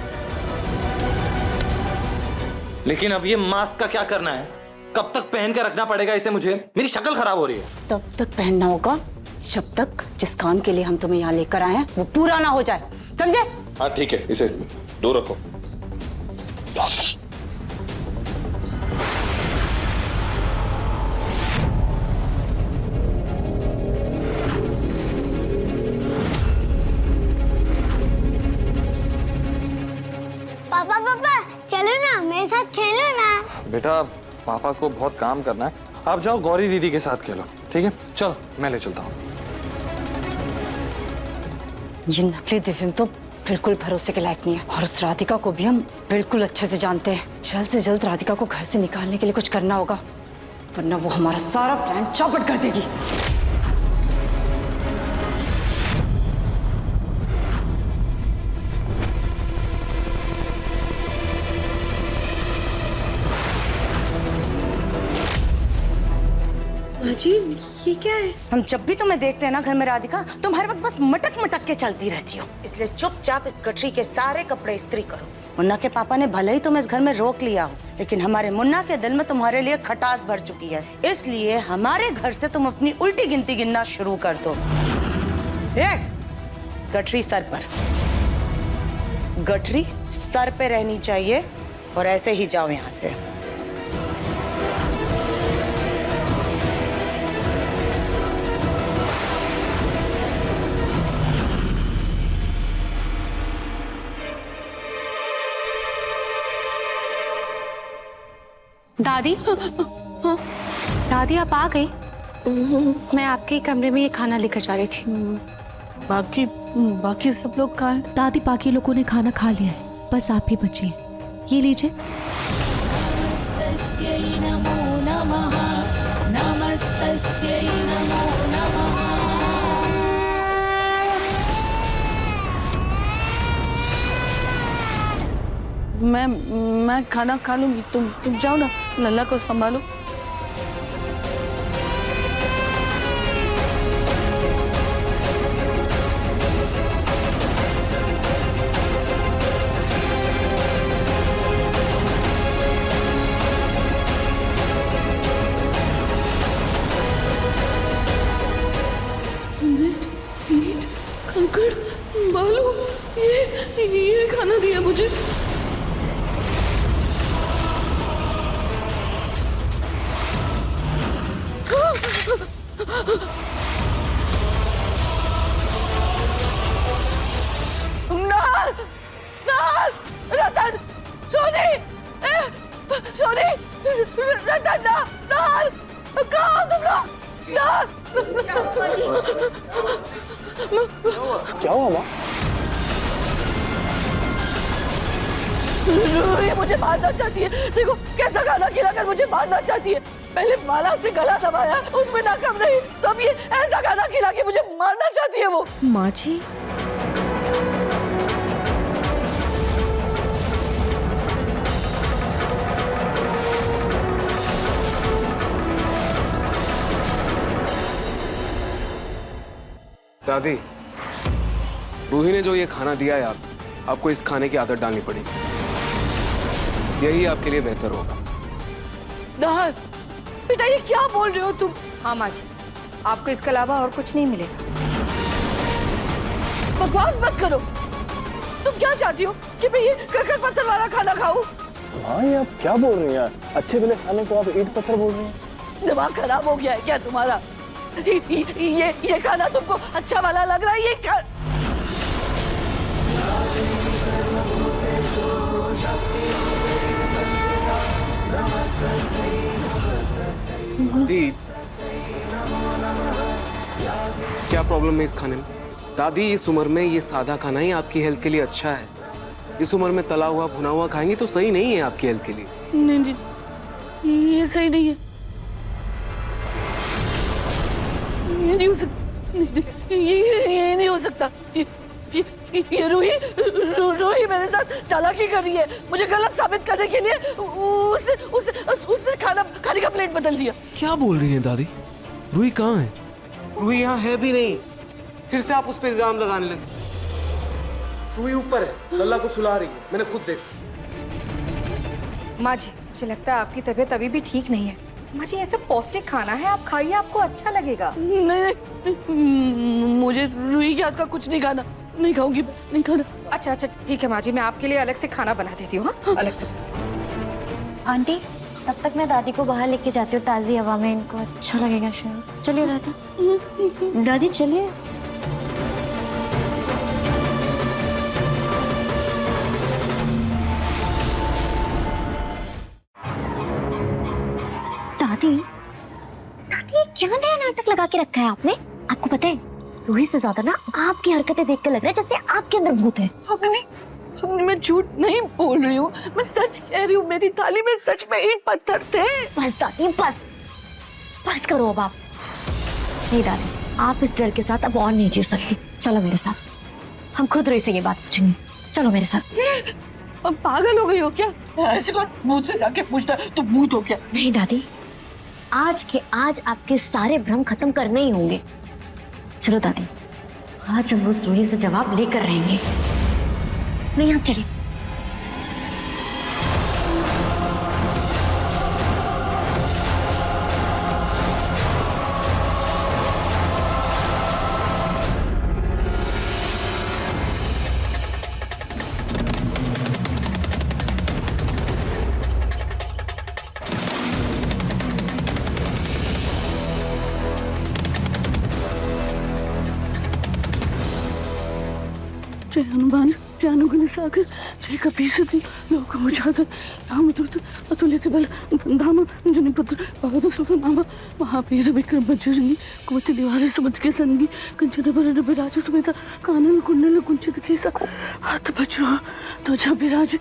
J: लेकिन अब ये मास्क का क्या करना है? कब तक पहन के रखना पड़ेगा इसे मुझे? मेरी शक्ल खराब हो रही है।
K: तब तक पहनना होगा जब तक जिस काम के लिए हम तुम्हें यहाँ लेकर आए हैं वो पूरा ना हो जाए, समझे?
J: हाँ ठीक है, इसे दूर रखो।
D: पापा चलो ना, मेरे साथ खेलो ना।
J: बेटा पापा को बहुत काम करना है, आप जाओ गौरी दीदी के साथ खेलो, ठीक है? चलो मैं ले चलता हूँ।
K: ये नकली दिव्यम तो बिल्कुल भरोसे के लायक नहीं है, और उस राधिका को भी हम बिल्कुल अच्छे से जानते हैं। जल्द से जल्द राधिका को घर से निकालने के लिए कुछ करना होगा, वरना वो हमारा सारा प्लान चौपट कर देगी।
B: जी ये क्या है?
R: हम जब भी तुम्हें देखते हैं ना घर में राधिका, तुम हर वक्त बस मटक मटक के चलती रहती हो। इसलिए चुपचाप इस गठरी के सारे कपड़े इस्त्री करो। मुन्ना के पापा ने भले ही तुम्हें इस घर में रोक लिया हो, लेकिन हमारे मुन्ना के दिल में तुम्हारे लिए खटास भर चुकी है। इसलिए हमारे घर से तुम अपनी उल्टी गिनती गिनना शुरू कर दो। गठरी सर पर, गठरी सर पे रहनी चाहिए, और ऐसे ही जाओ यहाँ से।
F: दादी, दादी आप आ गई? मैं आपके कमरे में ये खाना लेकर जा रही थी।
Q: बाकी सब लोग कहाँ हैं?
M: दादी बाकी लोगों ने खाना खा लिया है, बस आप ही बची हैं। ये लीजिए।
A: नमस्तस्यै नमो नमः, नमस्तस्यै नमो नमः।
Q: मैं खाना खा लूंगी, तुम जाओ ना, लल्ला को संभालो। सीमेंट, ईंट, कंकड़, बालू, ये खाना दिया मुझे। नाल, नाल, रतन, सोनी, सोनी, रतन, नाल, कहाँ हो तुम लोग? नाल,
N: क्या हुआ माँ?
Q: ये मुझे मारना चाहती है। देखो कैसा खाना खिलाकर मुझे मारना चाहती है। पहले माला से गला दबाया, उसमें नाकाम नहीं, तो अब ये ऐसा खाना खिला के मुझे मारना चाहती है वो।
L: माँ जी,
G: दादी, रूही ने जो ये खाना दिया है आपको इस खाने की आदत डालनी पड़ेगी। यही आपके लिए बेहतर होगा।
Q: दाल, बेटा ये क्या बोल रहे हो तुम?
L: हाँ माँ जी, आपको इसके अलावा और कुछ नहीं मिलेगा।
Q: बकवास मत करो। तुम क्या चाहती हो कि मैं ये कंकड़ पत्थर वाला खाना खाऊं?
N: हाँ, ये आप क्या बोल रही हैं? अच्छे भले खाने को आप ईंट पत्थर बोल रही हैं?
Q: दिमाग खराब हो गया है क्या तुम्हारा? ये खाना तुमको अच्छा वाला लग रहा है? ये
G: दादी, क्या प्रॉब्लम है इस खाने में? दादी, इस उम्र में ये सादा खाना ही आपकी हेल्थ के लिए अच्छा है। इस उम्र में तला हुआ भुना हुआ खाएंगे तो सही नहीं है आपकी हेल्थ के लिए।
Q: नहीं जी, ये सही नहीं है। ये नहीं हो सकता। ये नहीं हो सकता। ये रूही मेरे साथ चालाकी कर रही है। मुझे गलत साबित करने के लिए उसने खाने का प्लेट बदल दिया।
G: क्या बोल रही हैं दादी? रूही कहाँ है? रूही यहाँ है भी नहीं। फिर से आप उस पर इल्जाम लगाने लगे। रूही ऊपर है, लल्ला को सुला रही है, मैंने खुद देखा।
L: माँ जी, मुझे लगता है आपकी तबीयत अभी भी ठीक नहीं है। माँ जी, ऐसा पौष्टिक खाना है, आप खाइए, आपको अच्छा लगेगा।
Q: नहीं, मुझे रूही के हाथ का कुछ नहीं खाना। नहीं खाऊंगी, नहीं खाना।
L: अच्छा अच्छा ठीक है माँ जी, मैं आपके लिए अलग से खाना बना देती हूँ। हाँ, अलग से।
E: आंटी, तब तक मैं दादी को बाहर लेके जाती हूँ, ताज़ी हवा में इनको अच्छा लगेगा शायद। चलिए दादा। दादी चलिए। दादी, दादी क्या नया नाटक लगा के रखा है आपने? आपको पता है, रूही से ज्यादा ना आपकी हरकतें देख कर लग रहा है जैसे आपके अंदर भूत है।
Q: मैं झूठ नहीं बोल रही हूँ, मैं सच कह रही हूँ। मेरी थाली में सच में ईंट पत्थर थे।
E: बस दादी, बस करो अब आप। नहीं दादी, आप इस डर के साथ अब और नहीं जी सकती। चलो मेरे साथ, हम खुद रूही से ये बात पूछेंगे। चलो मेरे साथ।
Q: अब पागल हो गई हो क्या? ऐसे कौन भूत से जाके पूछता तो भूत हो क्या?
E: नहीं दादी, आज के आज आपके सारे भ्रम खत्म करने ही होंगे। चलो दादी, आज हम उस रूही से जवाब लेकर रहेंगे। नहीं, आप चलिए।
Q: जय हनुमान, जय अनुग्रह सागर, जय कपीसति लोकमुजात, रामदूत अतुलित बल धाम अंजनी पुत्र पवन सुत नाम महावीर विक्रम बजरंगी कुमति निवार सुमति के संगी कंचन बरन विराज सुमेता कानन कुंडल कुंचित केसा हाथ वज्र ध्वजा विराज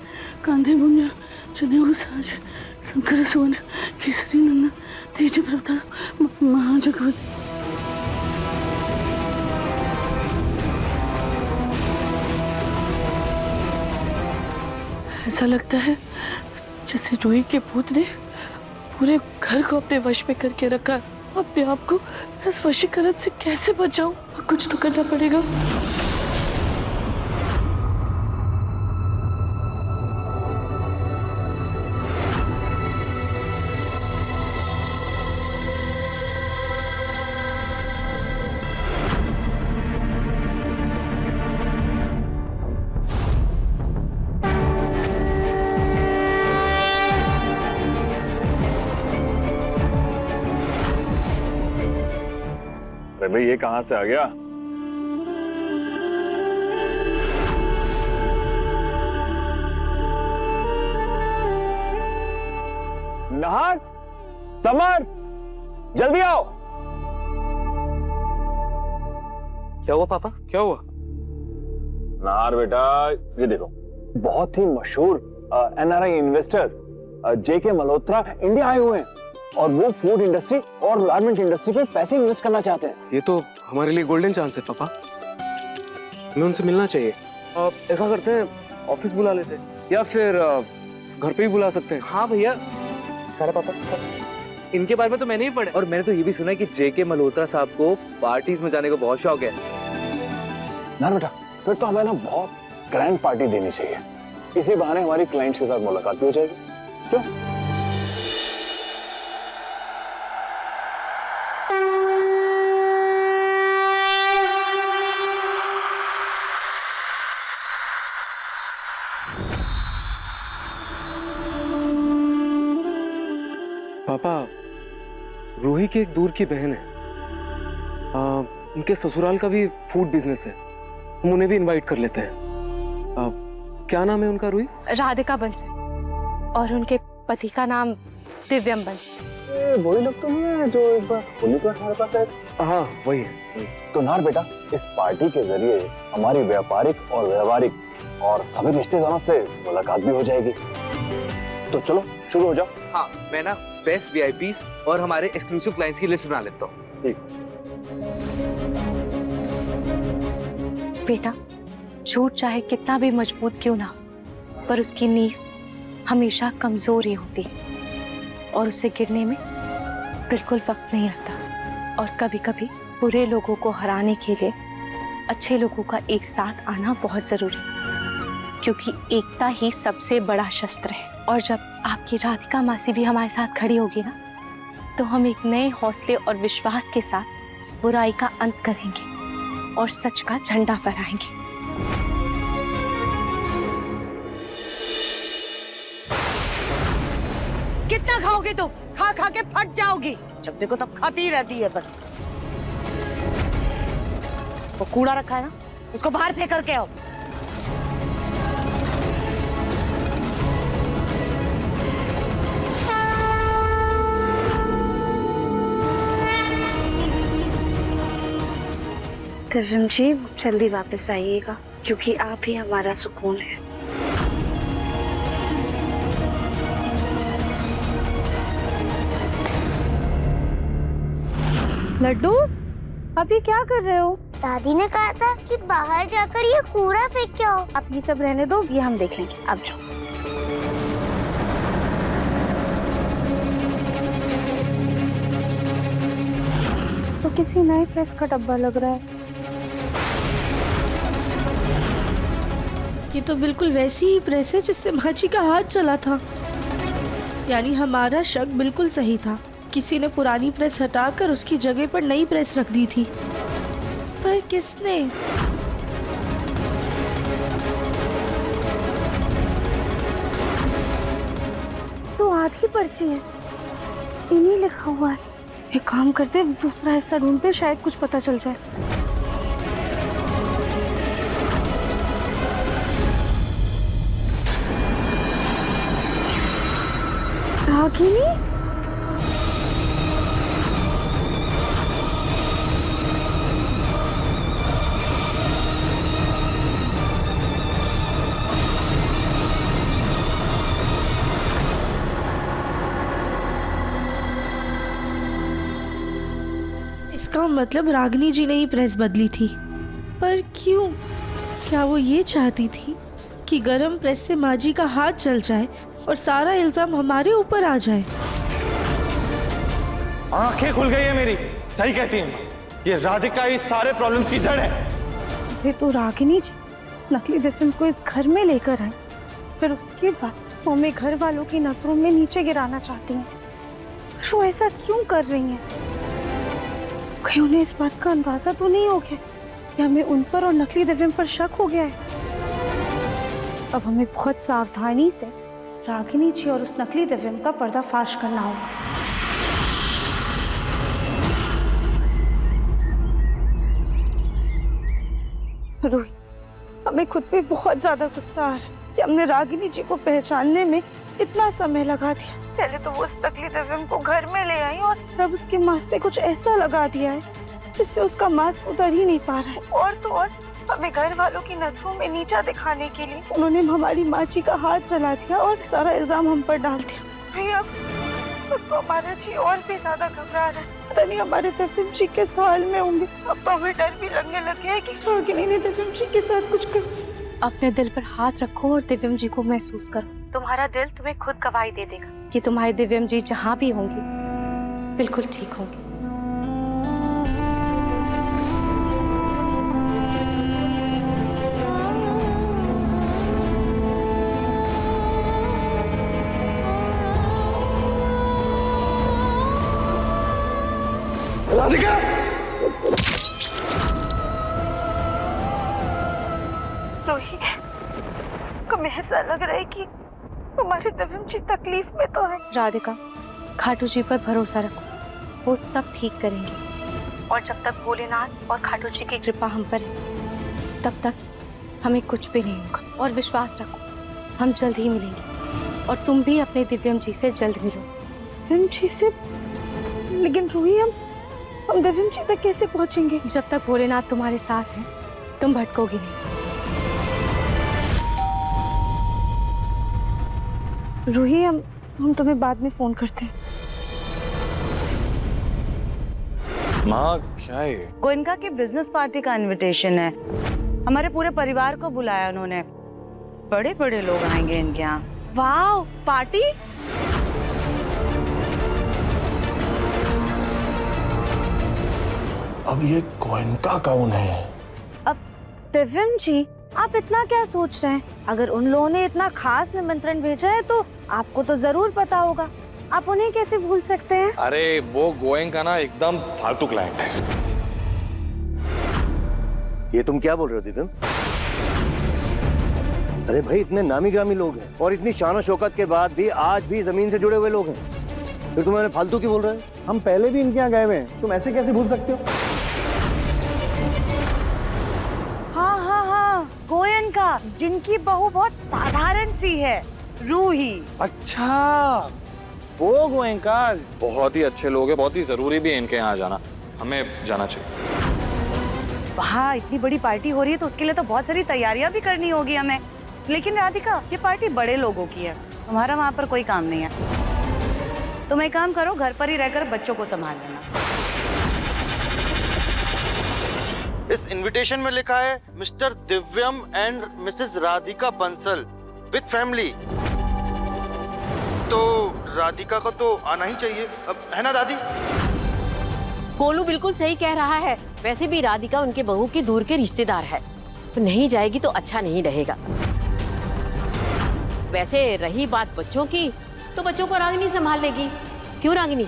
Q: कांधे मुंज जनेऊ साज शंकर सुवन केसरी नंदन तेज प्रताप महाजगवत। ऐसा लगता है जैसे रूही के भूत ने पूरे घर को अपने वश में करके रखा। अपने आप को इस वशीकरण से कैसे बचाऊं? कुछ तो करना पड़ेगा।
N: भाई ये कहां से आ गया? नहार, समर, जल्दी आओ।
J: क्या हुआ पापा?
G: क्या हुआ?
N: नहार बेटा, ये देखो, बहुत ही मशहूर एनआरआई इन्वेस्टर जेके मल्होत्रा इंडिया आए हुए हैं और वो फूड इंडस्ट्री और गारमेंट इंडस्ट्री पे पैसे इन्वेस्ट करना चाहते हैं।
G: ये तो हमारे लिए गोल्डन चांस है पापा, हमें उनसे मिलना चाहिए।
J: ऐसा करते हैं, ऑफिस बुला लेते हैं
G: या फिर घर पे ही बुला सकते हैं।
J: हाँ भैया, अरे पापा, इनके बारे में तो मैंने ही पढ़ा और मैंने तो ये भी सुना है कि जेके मल्होत्रा साहब को पार्टीज में जाने का बहुत शौक है।
N: ना बेटा, फिर तो हमें ना बहुत ग्रैंड पार्टी देनी चाहिए। इसी बहाने हमारी क्लाइंट्स के साथ मुलाकात भी हो जाएगी। क्यों?
G: पापा, रूही की एक दूर की बहन है, उनके ससुराल का भी फूड बिजनेस है, हम उन्हें भी इनवाइट कर लेते हैं। क्या नाम है उनका रूही?
F: राधिका बंसल, और उनके पति का नाम दिव्यम बंसल।
N: वही लोग तो हैं जो एक बार होली पर हमारे पास आए।
G: हाँ वही है।
N: तो नार बेटा, इस पार्टी के जरिए हमारी व्यापारिक और व्यवहारिक और सभी रिश्तेदारों से मुलाकात भी हो जाएगी। तो चलो शुरू हो जाओ।
J: हाँ, मैं ना बेस्ट वीआईपीज और हमारे एक्सक्लूसिव क्लाइंट्स की लिस्ट बना लेता हूँ।
N: ठीक।
F: बेटा, झूठ चाहे कितना भी मजबूत क्यों ना, पर उसकी नींव हमेशा कमजोर ही होती है और उसे गिरने में बिल्कुल वक्त नहीं लगता। और कभी कभी बुरे लोगों को हराने के लिए अच्छे लोगों का एक साथ आना बहुत जरूरी है, क्योंकि एकता ही सबसे बड़ा शस्त्र है। और जब आपकी राधिका मासी भी हमारे साथ खड़ी होगी ना, तो हम एक नए हौसले और विश्वास के साथ बुराई का अंत करेंगे और सच का झंडा फहराएंगे।
R: कितना खाओगे तुम? खा खा के फट जाओगी। जब देखो तब खाती ही रहती है बस। वो कूड़ा रखा है ना, उसको बाहर फेंक करके आओ।
B: दिव्यम जी, जल्दी वापस आइएगा, क्योंकि आप ही हमारा सुकून है। लड्डू, आप ये क्या कर रहे हो?
D: दादी ने कहा था कि बाहर जाकर ये कूड़ा फेंक के आओ।
B: आप ये सब रहने दो, ये हम देख लेंगे। अब जाओ। तो किसी नए प्रेस का डब्बा लग रहा है।
C: ये तो बिल्कुल वैसी ही प्रेस है जिससे माची का हाथ चला था। यानी हमारा शक बिल्कुल सही था। किसी ने पुरानी प्रेस हटाकर उसकी जगह पर नई प्रेस रख दी थी। पर किसने?
B: तो आधी पर्ची है, इन्हीं लिखा हुआ है। एक काम करते, दूसरा हिस्सा ढूंढते, शायद कुछ पता चल जाए। रागिनी,
C: इसका मतलब रागिनी जी ने ही प्रेस बदली थी। पर क्यों? क्या वो ये चाहती थी कि गरम प्रेस से माजी का हाथ जल जाए और सारा इल्जाम हमारे ऊपर आ जाए?
N: आंखें खुल गई है मेरी। सही कहती हैं, ये राधिका इस सारे प्रॉब्लम्स की जड़ है।
B: ये तो रागिनी जी नकली दिव्यम को इस घर में लेकर आए, फिर उसके बाद वो हमें घर वालों की नजरों में नीचे गिराना चाहती हैं। वो ऐसा क्यों कर रही हैं? कहीं उन्हें इस बात का अंदाजा तो नहीं हो गया कि हमें उन पर और नकली दिव्यम पर शक हो गया है? अब हमें बहुत सावधानी से रागिनी जी और उस नकली दिव्यम का पर्दाफाश करना होगा। रूही, हमें खुद पे बहुत ज्यादा गुस्सा आ रहा है कि हमने रागिनी जी को पहचानने में इतना समय लगा दिया। पहले तो वो उस टकली दिव्यम को घर में ले आई और तब उसके मांस पे कुछ ऐसा लगा दिया है जिससे उसका मांस उतर ही नहीं पा रहा है। और तो और हमें घर वालों की नजरों में नीचा दिखाने के लिए उन्होंने हमारी माँ जी का हाथ चला दिया और सारा इल्जाम हम पर डाल दिया। भैया, अब तो हमारा जी और भी ज्यादा घबरा रहा है। पता नहीं हमारे दिव्यम जी के साल में होंगे। अब तो हमें डर भी लगने लगे है कि रागिनी ने दिव्यम जी के साथ कुछ कर।
F: अपने दिल पर हाथ रखो और दिव्यम जी को महसूस करो। तुम्हारा दिल तुम्हें खुद गवाही दे देगा कि तुम्हारे दिव्यम जी जहाँ भी होंगी बिल्कुल ठीक होंगी।
I: राधिका!
B: रोही, हमें ऐसा लग रहा है कि हमारे दिव्यम जी तकलीफ में तो है।
F: राधिका, खाटू जी पर भरोसा रखो, वो सब ठीक करेंगे। और जब तक भोलेनाथ और खाटू जी की कृपा हम पर है तब तक हमें कुछ भी नहीं होगा। और विश्वास रखो, हम जल्द ही मिलेंगे और तुम भी अपने दिव्यम जी से जल्द मिलो।
B: दिव्यम जी से? लेकिन रूही, हम दिव्यम जी तक कैसे पहुंचेंगे?
F: जब तक भोलेनाथ तुम्हारे साथ हैं तुम भटकोगी नहीं।
B: रूही, हम तुम्हें बाद में फोन करते हैं।
J: माँ, क्या है ये?
R: गोयनका की बिजनेस पार्टी का इनविटेशन है। हमारे पूरे परिवार को बुलाया उन्होंने। बड़े बड़े लोग आएंगे इनके यहाँ।
C: वाह, पार्टी?
P: अब ये गोयनका कौन है?
B: अब दिव्यम जी, आप इतना क्या सोच रहे हैं? अगर उन लोगों ने इतना खास निमंत्रण भेजा है तो आपको तो जरूर पता होगा। आप उन्हें कैसे भूल सकते हैं?
J: अरे वो गोयनका ना एकदम फालतू क्लाइंट है।
S: ये तुम क्या बोल रहे हो दिव्यम? अरे भाई, इतने नामी ग्रामी लोग हैं और इतनी शान और शौकत के बाद भी आज भी जमीन से जुड़े हुए लोग हैं। फिर तुम्हें फालतू क्यों बोल रहे हो?
N: हम पहले भी इनके यहाँ गए हुए हैं, तुम ऐसे कैसे भूल सकते हो?
R: हाँ हाँ हाँ, गोयनका, जिनकी बहू बहुत साधारण सी है, रूही।
J: अच्छा, वो गोयनका बहुत ही अच्छे लोग हैं, बहुत ही जरूरी भी है इनके यहाँ जाना। हमें जाना चाहिए।
R: वहाँ इतनी बड़ी पार्टी हो रही है तो उसके लिए तो बहुत सारी तैयारियां भी करनी होगी हमें। लेकिन राधिका, ये पार्टी बड़े लोगों की है, तुम्हारा वहाँ पर कोई काम नहीं है। तुम एक काम करो, घर पर ही रहकर बच्चों को संभाल लेना।
S: इस इनविटेशन में लिखा है Mr Divyam and Mrs Radhika Bansal with family. तो राधिका को तो आना ही चाहिए, अब है ना दादी?
T: गोलू बिल्कुल सही कह रहा है। वैसे भी राधिका उनके बहू की दूर के रिश्तेदार है, तो नहीं जाएगी तो अच्छा नहीं रहेगा। वैसे रही बात बच्चों की, तो बच्चों को रागिनी संभाल लेगी। क्यों रागिनी?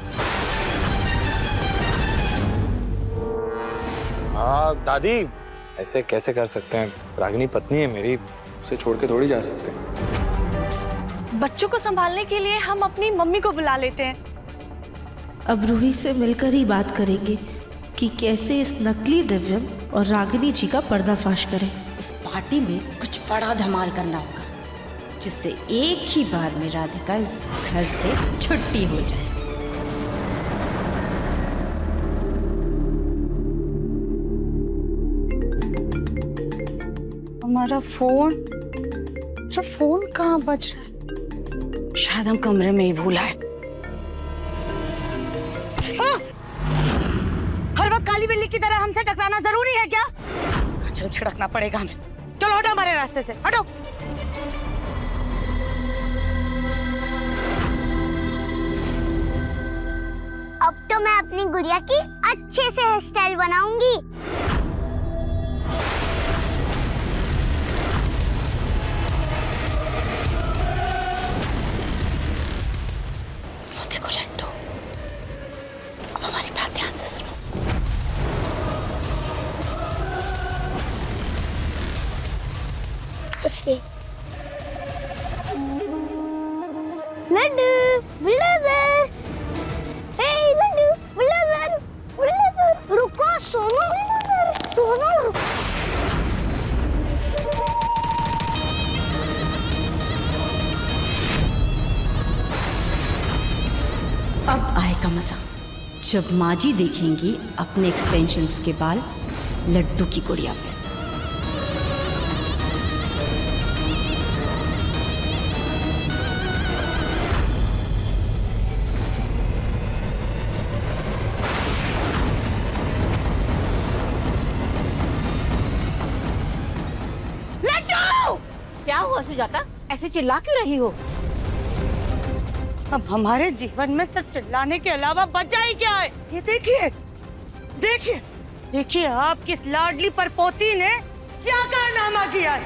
J: हाँ दादी, ऐसे कैसे कर सकते हैं? रागिनी पत्नी है मेरी, उसे छोड़ के थोड़ी जा सकते हैं।
B: बच्चों को संभालने के लिए हम अपनी मम्मी को बुला लेते हैं।
C: अब रूही से मिलकर ही बात करेंगे कि कैसे इस नकली दिव्यम और रागिनी जी का पर्दाफाश करें।
M: इस पार्टी में कुछ बड़ा धमाल करना होगा, जिससे एक ही बार में राधिका इस घर से छुट्टी हो जाए।
R: हमारा फोन कहाँ बज रहा है? शायद हम कमरे में ही भूला है। हर वक्त काली बिल्ली की तरह हमसे टकराना जरूरी है क्या? चल, छिड़कना पड़ेगा हमें। चलो हटो हमारे रास्ते से, हटो।
D: अब तो मैं अपनी गुड़िया की अच्छे से हेयर स्टाइल बनाऊंगी।
R: वो देखो लड्डू, अब हमारी बात ध्यान से सुनो।
D: लड्डू, बुलडोजर, हे लड्डू, बुलडोजर, बुलडोजर, रुको सोनू, सोनू।
M: का मजा जब माँ जी देखेंगी अपने एक्सटेंशंस के बाल लड्डू की गुड़िया पे।
T: क्या हुआ सुजाता, ऐसे चिल्ला क्यों रही हो?
R: अब हमारे जीवन में सिर्फ चिल्लाने के अलावा बचा ही क्या है? ये देखिए, देखिए, देखिए आपकी इस लाडली परपोती ने क्या कारनामा किया है।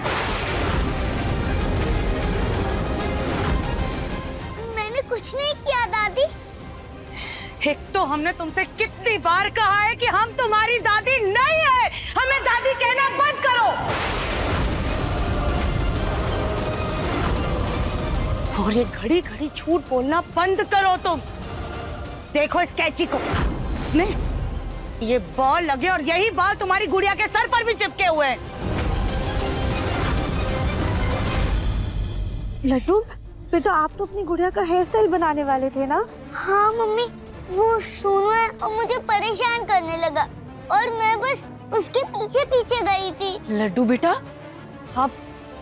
D: मैंने कुछ नहीं किया दादी।
R: एक तो हमने तुमसे कितनी बार कहा है कि हम तुम्हारी दादी नहीं है, हमें दादी कहना बंद करो। और ये घड़ी घड़ी झूठ बोलना बंद करो तुम। देखो इस कैंची को, इसमें ये बॉल लगे और यही बाल तुम्हारी गुड़िया के सर पर भी चिपके हुए हैं।
B: लड्डू बेटा, आप तो अपनी गुड़िया का हेयर स्टाइल बनाने वाले थे ना?
D: हाँ मम्मी, वो सोनू है और मुझे परेशान करने लगा और मैं बस उसके पीछे पीछे गई थी।
K: लड्डू बेटा, आप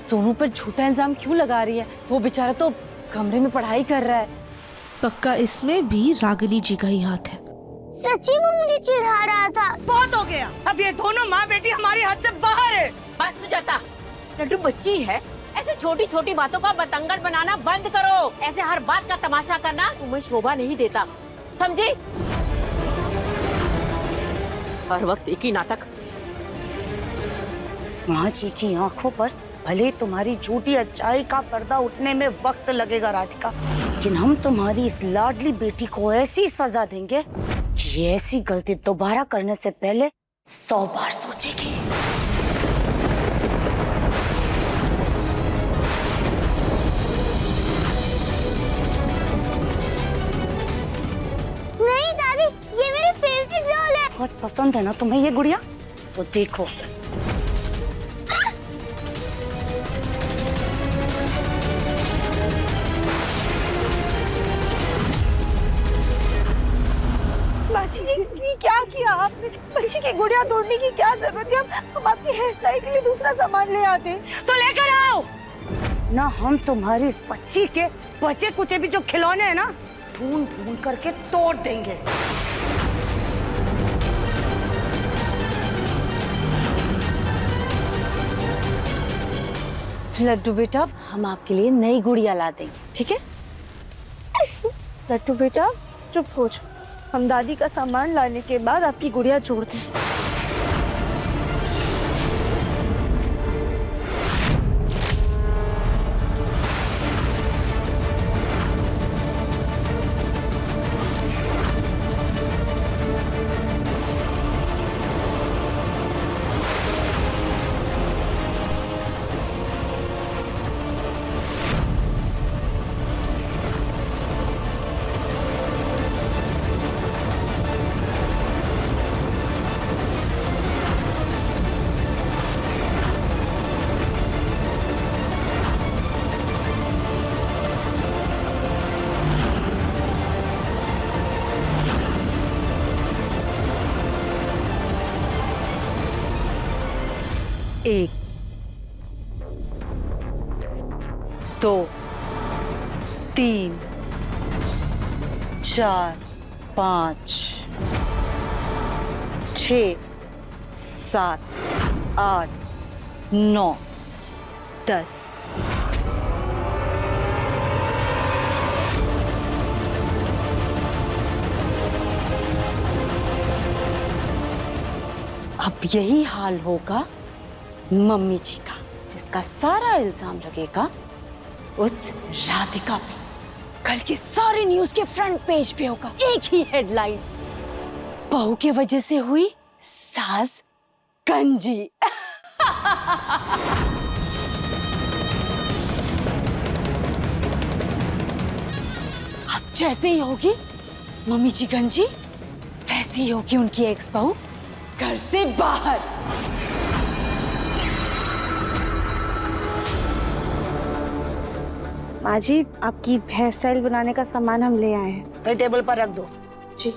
K: सोनू पर झूठा इल्जाम क्यों लगा रही है? वो बेचारा तो कमरे में पढ़ाई कर रहा है।
C: पक्का इसमें भी रागिनी जी का ही हाथ है।
D: सच्ची वो मुझे चिढ़ा रहा था।
R: बहुत हो गया, अब ये दोनों माँ बेटी हमारी हद से बाहर है।
T: बस सुजाता, लड्डू बच्ची है, ऐसे छोटी छोटी बातों का बतंगड़ बनाना बंद करो। ऐसे हर बात का तमाशा करना तुम्हें शोभा नहीं देता, समझे? हर वक्त एक ही नाटक।
R: माँ जी की आंखों पर भले तुम्हारी झूठी अच्छाई का पर्दा उठने में वक्त लगेगा राधिका, लेकिन हम तुम्हारी इस लाडली बेटी को ऐसी सजा देंगे कि ये ऐसी गलती दोबारा करने से पहले 100 बार सोचेगी।
D: नहीं दादी, ये मेरी फेवरेट डॉल है।
R: बहुत पसंद है ना तुम्हें ये गुड़िया? तो देखो,
B: बाजी, ये क्या किया आपने? बच्ची की गुड़िया तोड़ने की क्या जरूरत है? हम आपकी हेयर स्टाइल के लिए दूसरा सामान ले आते।
R: तो लेकर आओ ना। हम तुम्हारी इस बच्ची के बचे कुचे भी जो खिलौने हैं ना, ढूंढ ढूंढ करके तोड़ देंगे।
K: लड्डू बेटा, हम आपके लिए नई गुड़िया ला देंगे, ठीक है?
B: लड्डू बेटा चुप हो जाओ, हम दादी का सामान लाने के बाद आपकी गुड़िया जोड़ते हैं।
K: एक, दो, तीन, चार, 5, 6, 7, 8, 9, 10। अब यही हाल होगा मम्मी जी का, जिसका सारा इल्जाम लगेगा उस राधिका पे। कल के सारे न्यूज के फ्रंट पेज पे होगा एक ही हेडलाइन, बहू की वजह से हुई सास गंजी। अब जैसे ही होगी मम्मी जी गंजी, वैसे ही होगी उनकी एक्स बहू घर से बाहर।
B: माँ जी, आपकी हेयर स्टाइल बनाने का सामान हम ले आए हैं।
R: टेबल पर रख दो।
B: जी।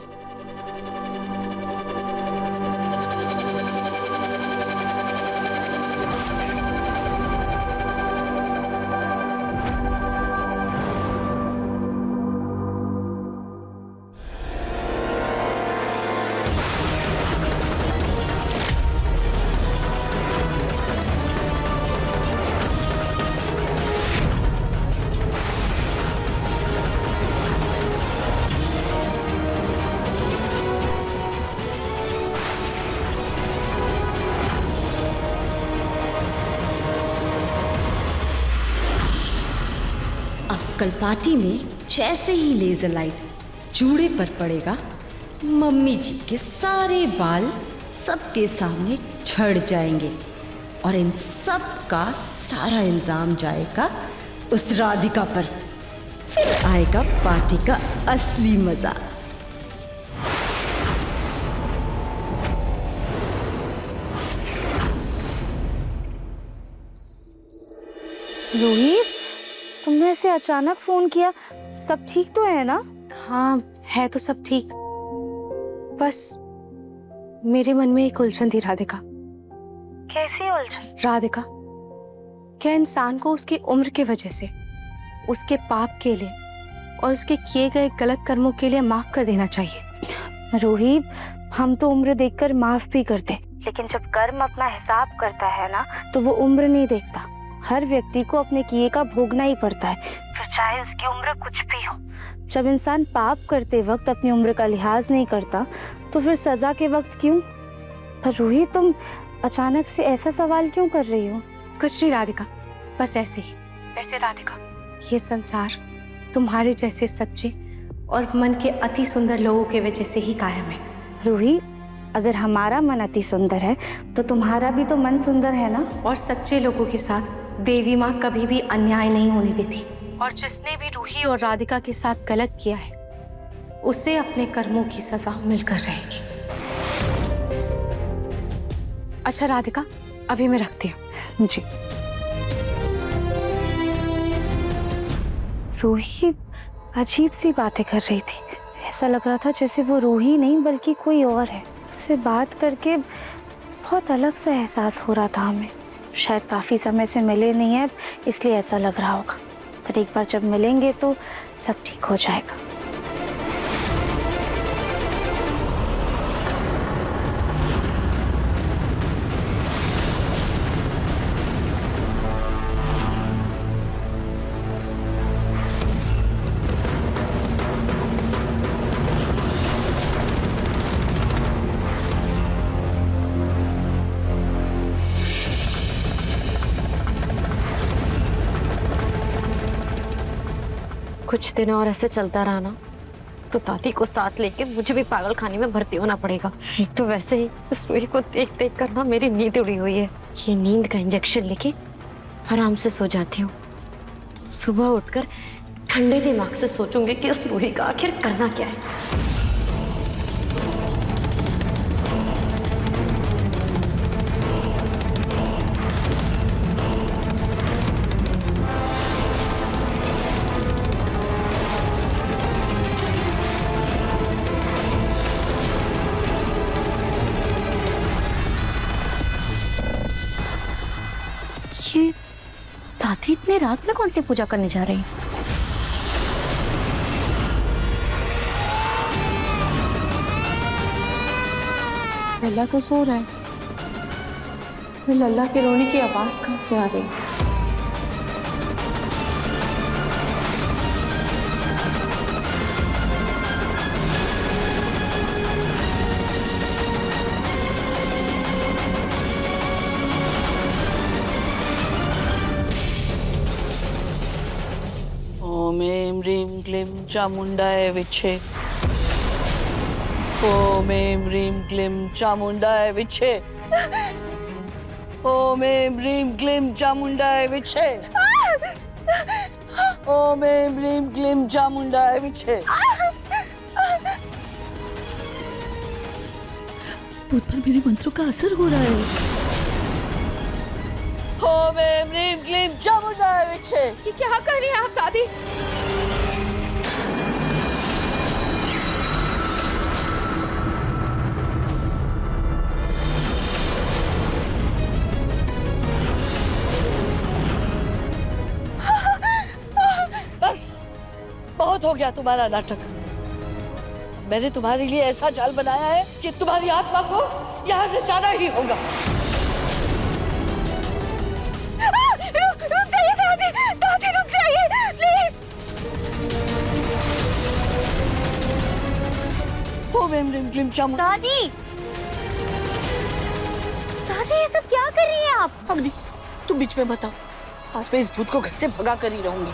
M: कल पार्टी में जैसे ही लेजर लाइट जूड़े पर पड़ेगा, मम्मी जी के सारे बाल सबके सामने झड़ जाएंगे और इन सब का सारा इल्जाम जाएगा उस राधिका पर। फिर आएगा पार्टी का असली मजा।
B: रोहित, तुमने ऐसे अचानक फोन किया, सब ठीक तो है ना?
F: हाँ, है तो सब ठीक, बस मेरे मन में एक उलझन थी राधिका।
B: कैसी उलझन?
F: राधिका, क्या इंसान को उसकी उम्र की वजह से, उसके पाप के लिए और उसके किए गए गलत कर्मों के लिए माफ कर देना चाहिए?
B: रोहित, हम तो उम्र देखकर माफ भी करते, लेकिन जब कर्म अपना हिसाब करता है ना, तो वो उम्र नहीं देखता। हर व्यक्ति को अपने किए का भोगना ही पड़ता है, फिर चाहे उसकी उम्र कुछ भी हो। जब इंसान पाप करते वक्त अपनी उम्र का लिहाज नहीं करता, तो फिर सजा के वक्त क्यों? पर रोहित, तुम अचानक से ऐसा सवाल क्यों कर रही हो?
F: कुछ नहीं राधिका, बस ऐसे ही। वैसे राधिका, ये संसार तुम्हारे जैसे सच्चे और मन के अति सुंदर लोगों के वजह से ही कायम है।
B: रोहित, अगर हमारा मन अति सुंदर है तो तुम्हारा भी तो मन सुंदर है ना?
F: और सच्चे लोगों के साथ देवी माँ कभी भी अन्याय नहीं होने देती, और जिसने भी रूही और राधिका के साथ गलत किया है, उसे अपने कर्मों की सजा मिलकर रहेगी। अच्छा राधिका, अभी मैं रखती हूँ।
B: जी। रूही अजीब सी बातें कर रही थी, ऐसा लग रहा था जैसे वो रूही नहीं बल्कि कोई और है। उससे बात करके बहुत अलग सा एहसास हो रहा था हमें। शायद काफ़ी समय से मिले नहीं है, इसलिए ऐसा लग रहा होगा, पर एक बार जब मिलेंगे तो सब ठीक हो जाएगा।
T: कुछ दिन और ऐसे चलता रहा ना, तो दादी को साथ लेके मुझे भी पागल खाने में भर्ती होना पड़ेगा। एक तो वैसे ही इस रूही को देख देख कर ना मेरी नींद उड़ी हुई है। ये नींद का इंजेक्शन लेके आराम से सो जाती हूँ। सुबह उठकर ठंडे दिमाग से सोचूंगी कि उस रूही का आखिर करना क्या है। ये दादी इतने रात में कौन सी पूजा करने जा रही है?
F: लल्ला तो सो रहा है, फिर लल्ला के रोने की आवाज कहाँ से आ रही है?
Q: ओम ऐं ह्रीं क्लीं चामुंडाय विच्छे। ओम ऐं ह्रीं क्लीं चामुंडाय विच्छे। ओम ऐं ह्रीं क्लीं चामुंडाय विच्छे। ओम ऐं ह्रीं क्लीं चामुंडाय विच्छे। मुझ पर मेरे मंत्रों का असर हो रहा है। ओम ऐं ह्रीं क्लीं चामुंडाय विच्छे।
T: ये क्या कर रही हैं आप दादी?
Q: बहुत हो गया तुम्हारा नाटक। मैंने तुम्हारे लिए ऐसा जाल बनाया है कि तुम्हारी आत्मा को यहाँ से जाना ही होगा।
B: रुक जाइए दादी, दादी रुक जाइए प्लीज।
Q: ओम ह्रीं क्लीं क्लीं चामुंडा।
E: दादी, दादी ये सब क्या कर रही हैं आप?
Q: अग्नि, तुम बीच में मत आओ। आज मैं इस भूत को घर से भगा कर ही रहूंगी।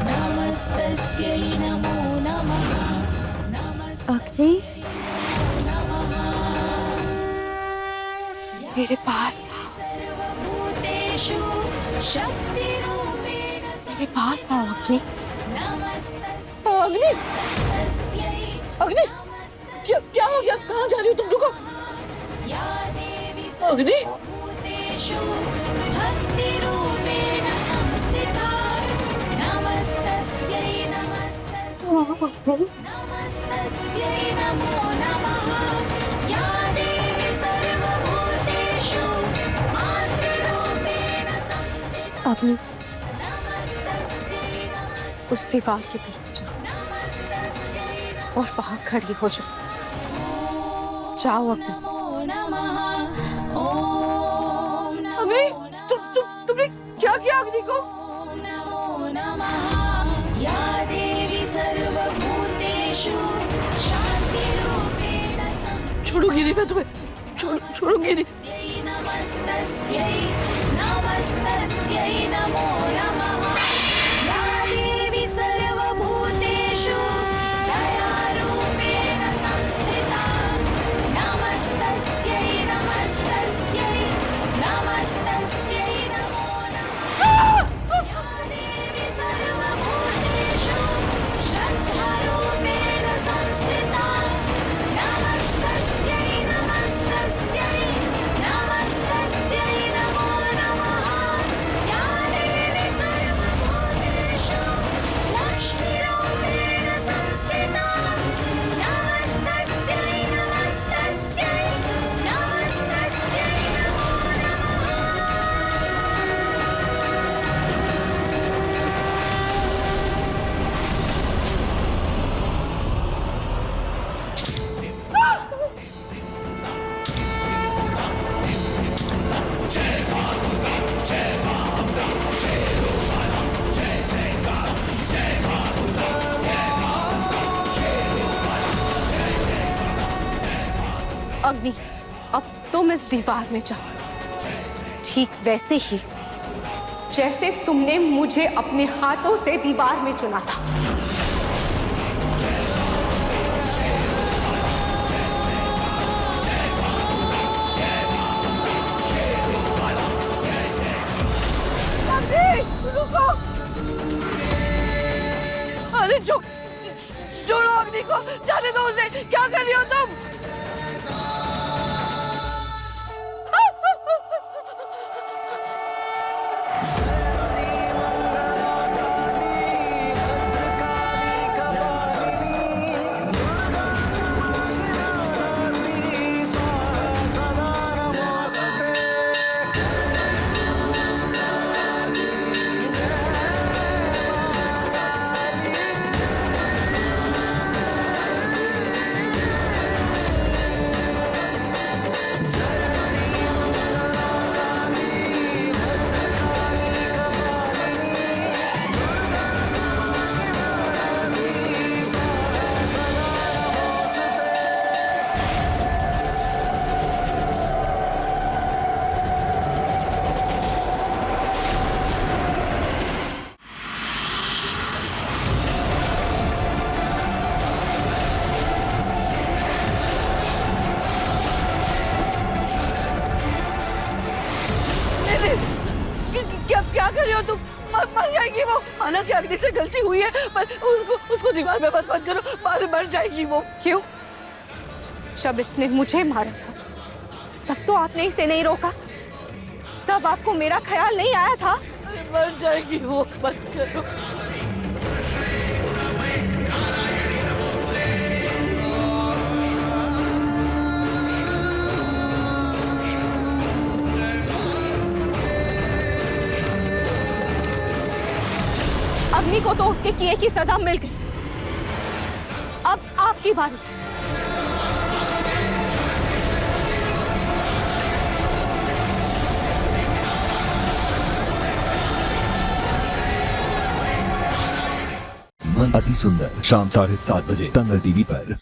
A: नमस्तस्यै नमो नमः।
F: अग्नि, मेरे पास
A: सर्वभूतेषु शक्तिरूपेण
F: मेरे पास आओ अग्नि।
Q: अग्नि, अग्नि, क्या हो गया? कहाँ जा रही हो तुम? रुको। अग्नि,
A: भूतेषु भक्तिरूपेण संस्थिता। नमस्तस्यै नमस्तस्यै नमो नमः। या देवी सर्वभूतेषु मातृरूपेण संस्थिता।
F: अग्नि,
A: नमस्तस्यै
F: उस दीवार की तरफ जाओ और वहां खड़ी हो जाओ। जाओ अग्नि।
Q: अग्नि, तुमने क्या किया अग्नि को?
A: या देवी सर्वभूतेषु शान्तिरूपेण संस्थिता।
Q: छोड़ूंगी नहीं मैं तुम्हें, छोड़ूंगी नहीं।
A: नमस्तस्यै नमस्तस्यै नमो नमः। या देवी सर्वभूतेषु दयारूपेण संस्थिता। नमस्तस्यै नमस्तस्यै नमस्तस्यै नमो नमः। या देवी सर्वभूतेषु श्रद्धारूपेण संस्थिता। नमस्तस्यै नमस्तस्यै नमस्तस्यै नमो नमः। या देवी सर्वभूतेषु लक्ष्मीरूपेण संस्थिता। नमस्तस्यै नमस्तस्यै नमस्तस्यै नमो नमः।
F: अग्नि, अब तुम इस दीवार में जाओ, ठीक वैसे ही जैसे तुमने मुझे अपने हाथों से दीवार में चुना था।
Q: रुको। अरे छोड़ो अग्नि को, जाने दो उसे। क्या कर रही हो तुम? क्या कर रही हो तुम? मर जाएगी वो। माना कि अग्नि से गलती हुई है, पर उसको दीवार में मत करो, मर जाएगी वो।
F: क्यों? जब इसने मुझे मारा था तब तो आपने इसे नहीं रोका, तब आपको मेरा ख्याल नहीं आया था?
Q: मर जाएगी वो, मत करो।
F: अग्नि को तो उसके किए की सजा मिल गई, अब आपकी बारी।
U: मन अति सुंदर शाम 7:30 बजे तंगल टीवी पर।